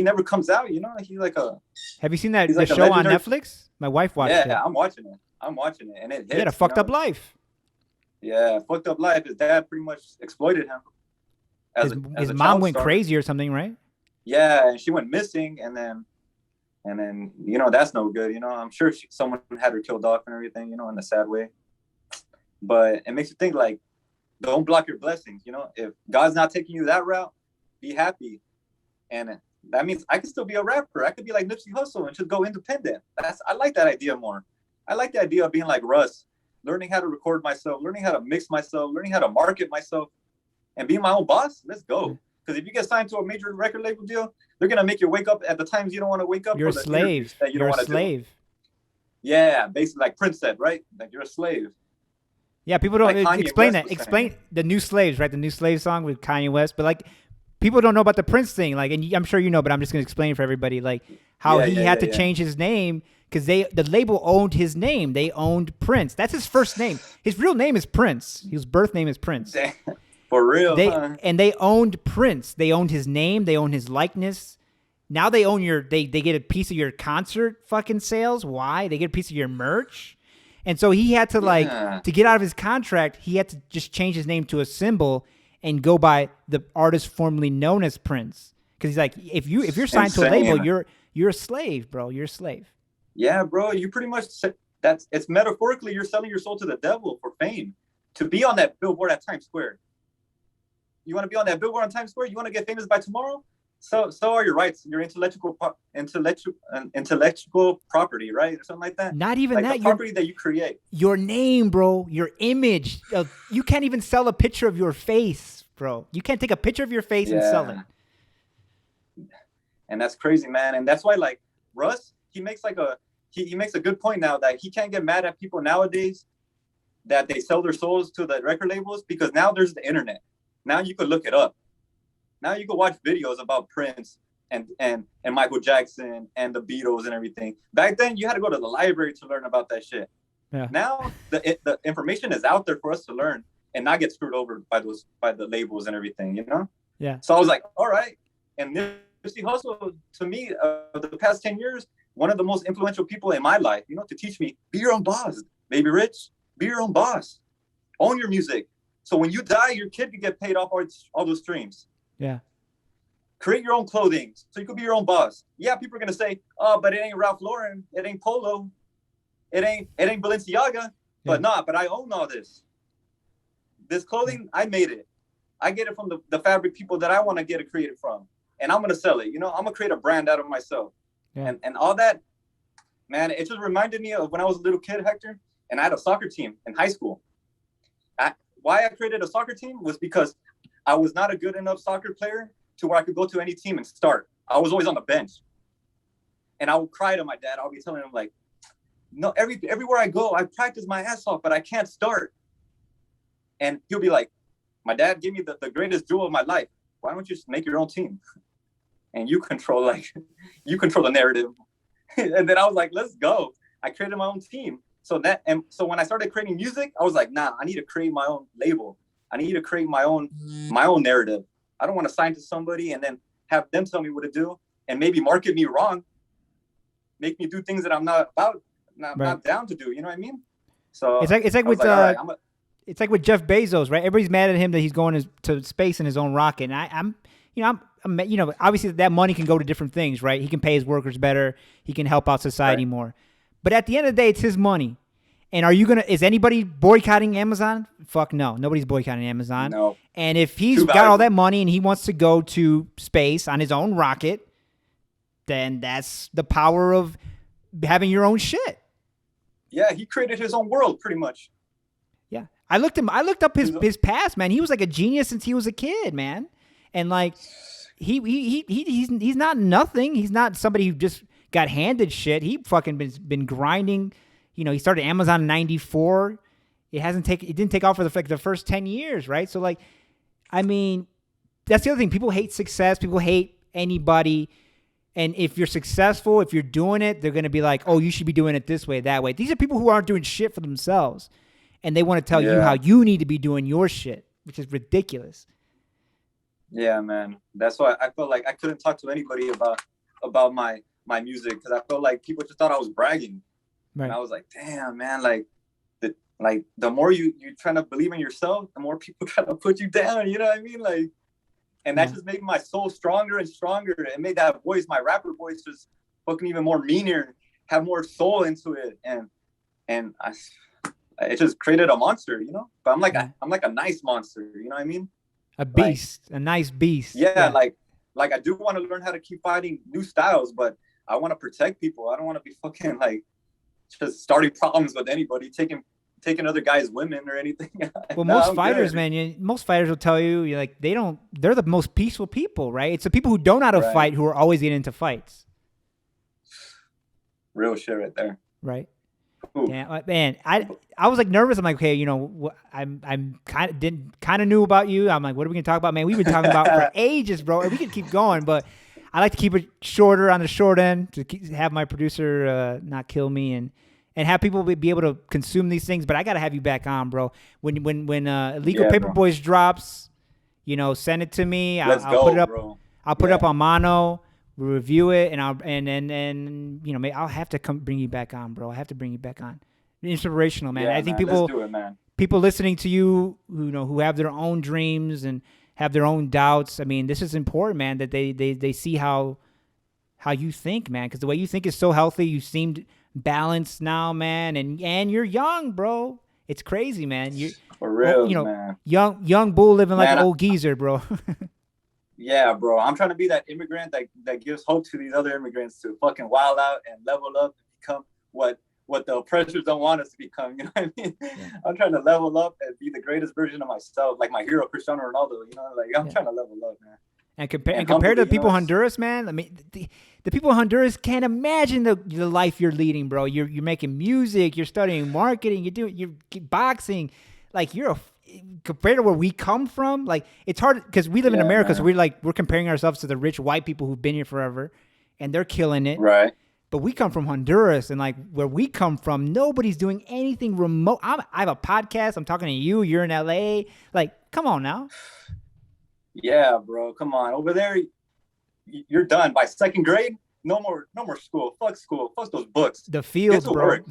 never comes out, you know. He's like a. Have you seen the show on Netflix? My wife watched it. Yeah, I'm watching it, and it hits. He had a fucked up life. Yeah, fucked up life. His dad pretty much exploited him. His mom went crazy or something, right? Yeah, and she went missing, and then that's no good. You know, I'm sure someone had her killed off and everything. You know, in a sad way. But it makes you think like, don't block your blessings. You know, if God's not taking you that route, be happy. And that means I could still be a rapper. I could be like Nipsey Hussle and just go independent. I like that idea more. I like the idea of being like Russ, learning how to record myself, learning how to mix myself, learning how to market myself, and being my own boss. Let's go. Because if you get signed to a major record label deal, they're going to make you wake up at the times you don't want to wake up. You're a slave. You're a slave. Yeah, basically like Prince said, right? Like you're a slave. Yeah, people don't explain that. Explain the New Slaves, right? The New Slave song with Kanye West. But like, people don't know about the Prince thing, like, and I'm sure you know, but I'm just gonna explain for everybody, like, how he had to change his name because the label owned his name. They owned Prince. That's his first name. His real name is Prince. His birth name is Prince. For real. And they owned Prince. They owned his name. They owned his likeness. Now they own they get a piece of your concert fucking sales. Why? They get a piece of your merch. And so he had to to get out of his contract, he had to just change his name to a symbol and go by the artist formerly known as Prince. Because he's like, if you're signed to a label, you're a slave, bro. You're a slave. Yeah, bro. You pretty much it's metaphorically you're selling your soul to the devil for fame, to be on that billboard at Times Square. You want to be on that billboard on Times Square? You want to get famous by tomorrow? So are your rights, your intellectual property, right? Or something like that. Not even like that. The property that you create. Your name, bro. Your image. You can't even sell a picture of your face, bro. You can't take a picture of your face and sell it. And that's crazy, man. And that's why, like, Russ, he makes like he makes a good point now that he can't get mad at people nowadays that they sell their souls to the record labels, because now there's the internet. Now you could look it up. Now you can watch videos about Prince and Michael Jackson and the Beatles and everything. Back then, you had to go to the library to learn about that shit. Yeah. Now the information is out there for us to learn and not get screwed over by the labels and everything, you know? Yeah. So I was like, all right. And Nipsey Hussle, to me, the past 10 years, one of the most influential people in my life, you know, to teach me, be your own boss, Baybeh Rich, be your own boss, own your music. So when you die, your kid can get paid off all those streams. Yeah. Create your own clothing so you could be your own boss. Yeah, people are gonna say, "Oh, but it ain't Ralph Lauren, it ain't Polo, it ain't Balenciaga." But but I own all this. This clothing, I made it. I get it from the fabric people that I want to get it created from, and I'm gonna sell it. You know, I'm gonna create a brand out of myself, and all that. Man, it just reminded me of when I was a little kid, Hector, and I had a soccer team in high school. Why I created a soccer team was because I was not a good enough soccer player to where I could go to any team and start. I was always on the bench. And I would cry to my dad. I'll be telling him, like, no, everywhere I go, I practice my ass off, but I can't start. And he'll be like, my dad gave me the greatest jewel of my life. Why don't you just make your own team? And you control the narrative. And then I was like, let's go. I created my own team. So when I started creating music, I was like, nah, I need to create my own label. I need to create my own narrative. I don't want to sign to somebody and then have them tell me what to do and maybe market me wrong, make me do things that I'm not about, not down to do. You know what I mean? So it's like with Jeff Bezos, right? Everybody's mad at him that he's going to space in his own rocket. And I'm obviously that money can go to different things, right? He can pay his workers better. He can help out society more. But at the end of the day, it's his money. And is anybody boycotting Amazon? Fuck no. Nobody's boycotting Amazon. No. And if he's got all that money and he wants to go to space on his own rocket, then that's the power of having your own shit. Yeah, he created his own world pretty much. Yeah. I looked up his past, man. He was like a genius since he was a kid, man. And like he's not nothing. He's not somebody who just got handed shit. He fucking been grinding. You know, he started Amazon in '94. It didn't take off for the first 10 years, right? So like, I mean, that's the other thing. People hate success. People hate anybody. And if you're successful, if you're doing it, they're going to be like, oh, you should be doing it this way, that way. These are people who aren't doing shit for themselves. And they want to tell you how you need to be doing your shit, which is ridiculous. Yeah, man. That's why I felt like I couldn't talk to anybody about my music, because I felt like people just thought I was bragging. Right. And I was like, damn, man, the more you trying to believe in yourself, the more people try to put you down. You know what I mean? Like, and that just made my soul stronger and stronger. It made that voice, my rapper voice, just fucking even more meaner, have more soul into it. And it just created a monster, you know? But I'm like a nice monster, you know what I mean? A beast, a nice beast. Yeah, like I do want to learn how to keep fighting new styles, but I want to protect people. I don't want to be fucking like just starting problems with anybody, taking other guys' women or anything. Well, most fighters, man, most fighters will tell you, like, they're the most peaceful people, right? It's the people who don't know how to fight who are always getting into fights. Real shit right there. Right. Yeah, man, I was like nervous. I'm like, okay, you know, I'm kind of knew about you. I'm like, what are we gonna talk about, man? We've been talking about for ages, bro. And we could keep going, but I like to keep it shorter on the short end to have my producer not kill me and have people be able to consume these things. But I gotta have you back on, bro. When Illegal Paperboys drops, you know, send it to me. I'll put it up. Bro. I'll put it up on Mono. We'll review it, and you know, I'll have to bring you back on, bro. I have to bring you back on. Inspirational, man. I think people listening to you who have their own dreams and have their own doubts. I mean, this is important, man, that they see how you think, man, because the way you think is so healthy. You seemed balanced now, man, and you're young, bro. It's crazy, man. You For real, you know, man. young bull living like Man, an old geezer, bro. Yeah, bro. I'm trying to be that immigrant that gives hope to these other immigrants to fucking wild out and level up and become what the oppressors don't want us to become. You know what I mean? Yeah. I'm trying to level up and be the greatest version of myself, like my hero Cristiano Ronaldo. You know, like I'm trying to level up, man. And compared to the people in Honduras, man, I mean, the people in Honduras can't imagine the life you're leading, bro. You're making music, you're studying marketing, you're boxing, like compared to where we come from, like it's hard because we live in America, man. So we're comparing ourselves to the rich white people who've been here forever, and they're killing it, right? But we come from Honduras, and like where we come from, nobody's doing anything remote. I have a podcast. I'm talking to you. You're in LA. Like, come on now. Yeah, bro. Come on. Over there, you're done by second grade. No more school. Fuck school. Fuck those books. The fields, bro. Work.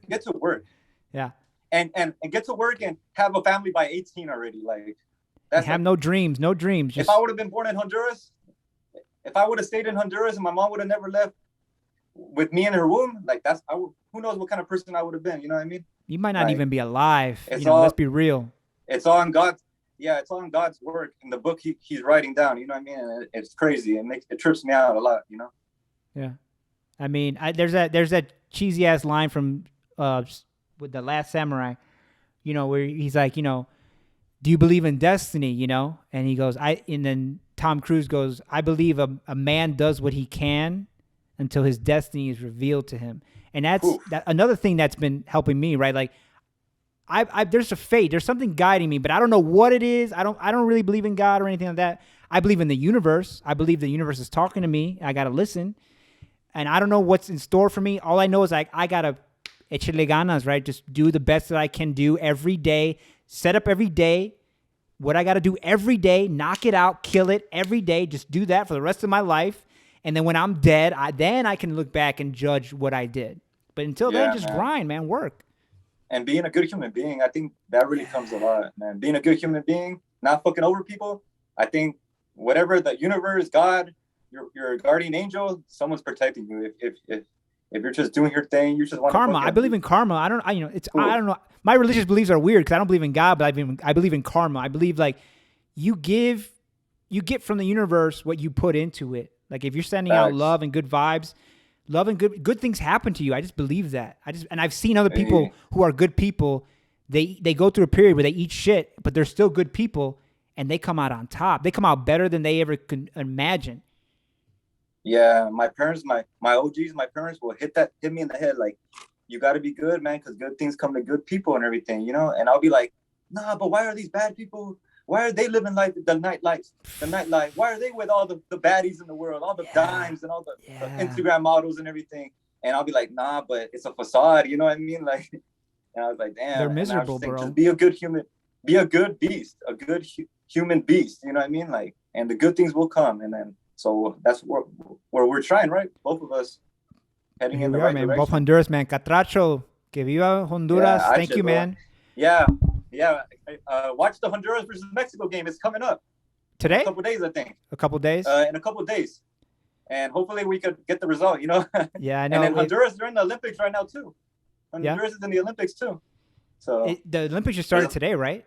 Get to work. Yeah. And get to work and have a family by 18 already. Like, have no dreams. No dreams. If I would have been born in Honduras, if I would have stayed in Honduras and my mom would have never left with me in her womb, like who knows what kind of person I would have been. You know what I mean? You might not even be alive. Let's be real. It's all in God's. Yeah, it's all in God's work in the book he's writing down. You know what I mean? And it's crazy. It trips me out a lot. You know? Yeah, I mean, there's that cheesy ass line from with The Last Samurai, where he's like, do you believe in destiny? And he goes, and then Tom Cruise goes, I believe a man does what he can until his destiny is revealed to him. And that's another thing that's been helping me, right? Like, there's a fate, there's something guiding me, but I don't know what it is. I don't really believe in God or anything like that. I believe in the universe. I believe the universe is talking to me. I got to listen. And I don't know what's in store for me. All I know is like, I got to echarle ganas, right? Just do the best that I can do every day, set up every day, what I got to do every day, knock it out, kill it every day. Just do that for the rest of my life. And then when I'm dead, then I can look back and judge what I did. But until then, just grind, man, work. And being a good human being, I think that really comes a lot, man. Being a good human being, not fucking over people. I think whatever the universe, God, your guardian angel, someone's protecting you. If you're just doing your thing, you just want karma. I believe in karma. I don't know. My religious beliefs are weird because I don't believe in God, but I believe in karma. I believe like you get from the universe what you put into it. Like if you're sending out love and good vibes, love and good things happen to you. I just believe that. And I've seen other people who are good people. They go through a period where they eat shit, but they're still good people, and they come out on top. They come out better than they ever could imagine. Yeah, my parents, my OGs, my parents will hit me in the head like, you got to be good, man, because good things come to good people and everything, And I'll be like, nah, but why are these bad people? Why are they living like the nightlife? Why are they with all the baddies in the world, all the dimes and all the Instagram models and everything? And I'll be like, nah, but it's a facade. You know what I mean? Like, and I was like, damn. They're miserable, bro. Just be a good human, be a good beast, a good human beast. You know what I mean? Like, and the good things will come. And then, so that's where we're trying, right? Both of us heading in the right direction. Both Honduras, man. Catracho, que viva Honduras. Thank you, man. Yeah. Watch the Honduras versus Mexico game. It's coming up today. In a couple days, I think. A couple days. In a couple days, and hopefully we could get the result. Yeah, I know. And then Honduras, they're in the Olympics right now too. Honduras is in the Olympics too. So the Olympics just started today, right?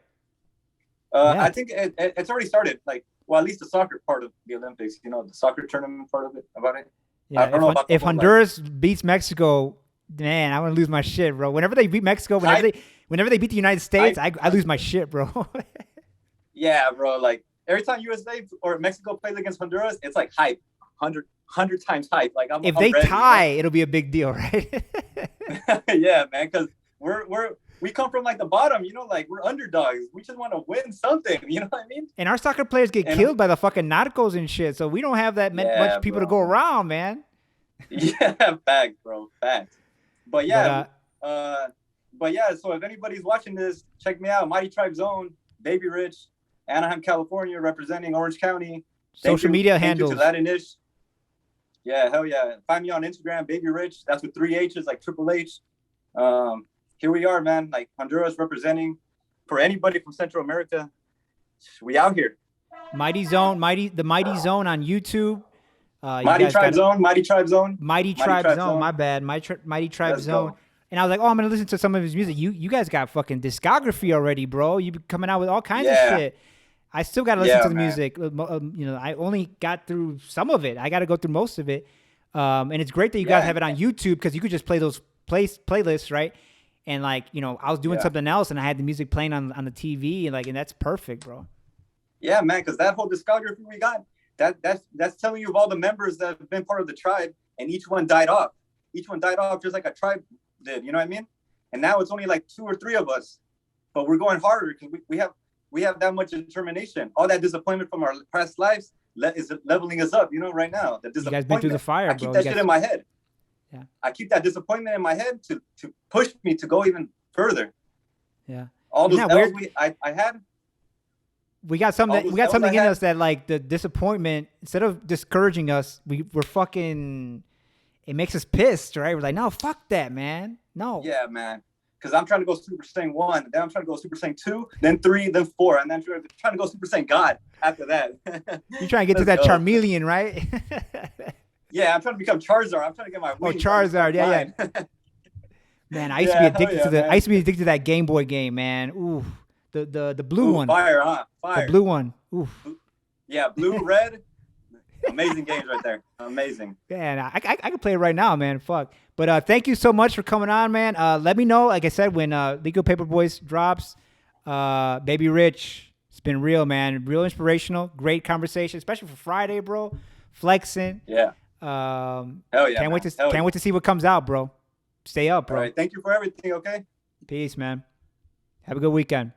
I think it's already started. Like, well, at least the soccer part of the Olympics. The soccer tournament part of it. About it. Yeah. I don't know about if Honduras beats Mexico, man, I'm gonna lose my shit, bro. Whenever they beat Mexico, whenever they beat the United States, I lose my shit, bro. Yeah, bro. Like every time USA or Mexico plays against Honduras, it's like hype, 100 times hype. Like if they tie, it'll be a big deal, right? Yeah, man. Because we come from like the bottom, like we're underdogs. We just want to win something. You know what I mean? And our soccer players get killed by the fucking narcos and shit, so we don't have that much people to go around, man. Yeah, facts, bro. Facts. But yeah. So if anybody's watching this, check me out. Mighty Tribe Zone, Baybeh Rich, Anaheim, California, representing Orange County. Social media handles. Thank you to Latinish. Yeah, hell yeah. Find me on Instagram, Baybeh Rich. That's with 3 H's, like Triple H. Here we are, man. Like Honduras representing for anybody from Central America. We out here. the Mighty Zone on YouTube. You Mighty guys Tribe got Zone, Mighty Tribe Zone, Mighty Tribe Zone. My bad, Mighty Tribe Let's Zone. go. And I was like, oh, I'm gonna listen to some of his music. You guys got fucking discography already, bro. You coming out with all kinds of shit. I still got to listen to the music. You know, I only got through some of it. I got to go through most of it. And it's great that you guys have it on YouTube because you could just play those playlists, right? And like, you know, I was doing something else and I had the music playing on the TV and that's perfect, bro. Yeah, man, because that whole discography we got, that's telling you of all the members that have been part of the tribe, and each one died off. Each one died off just like a tribe did, you know what I mean? And now it's only like 2 or 3 of us, but we're going harder because we have that much determination. All that disappointment from our past lives is leveling us up, you know, right now. The you guys been through the fire, I keep that shit in my head. Yeah. I keep that disappointment in my head to push me to go even further. Yeah. All those L's I had. We got something in us that like the disappointment, instead of discouraging us, we're fucking, it makes us pissed, right? We're like, no, fuck that, man. No. Yeah, man. Because I'm trying to go Super Saiyan 1, then I'm trying to go Super Saiyan 2, then 3, then 4, and then I'm trying to go Super Saiyan God after that. You're trying to get to that Charmeleon, right? Yeah, I'm trying to become Charizard. I'm trying to get my wings. Oh, Charizard, yeah. Man, I used to be addicted to I used to be addicted to that Game Boy game, man. Ooh, the blue one. Fire, huh? Fire. The blue one. Ooh. Yeah, blue, red. Amazing games right there. Amazing. Man, I can play it right now, man. Fuck. But thank you so much for coming on, man. Let me know, like I said, when Legal Paper Boys drops. Baybeh Rich, it's been real, man. Real inspirational. Great conversation, especially for Friday, bro. Flexing. Yeah. Hell yeah. Can't wait to see what comes out, bro. Stay up, bro. All right. Thank you for everything. Okay. Peace, man. Have a good weekend.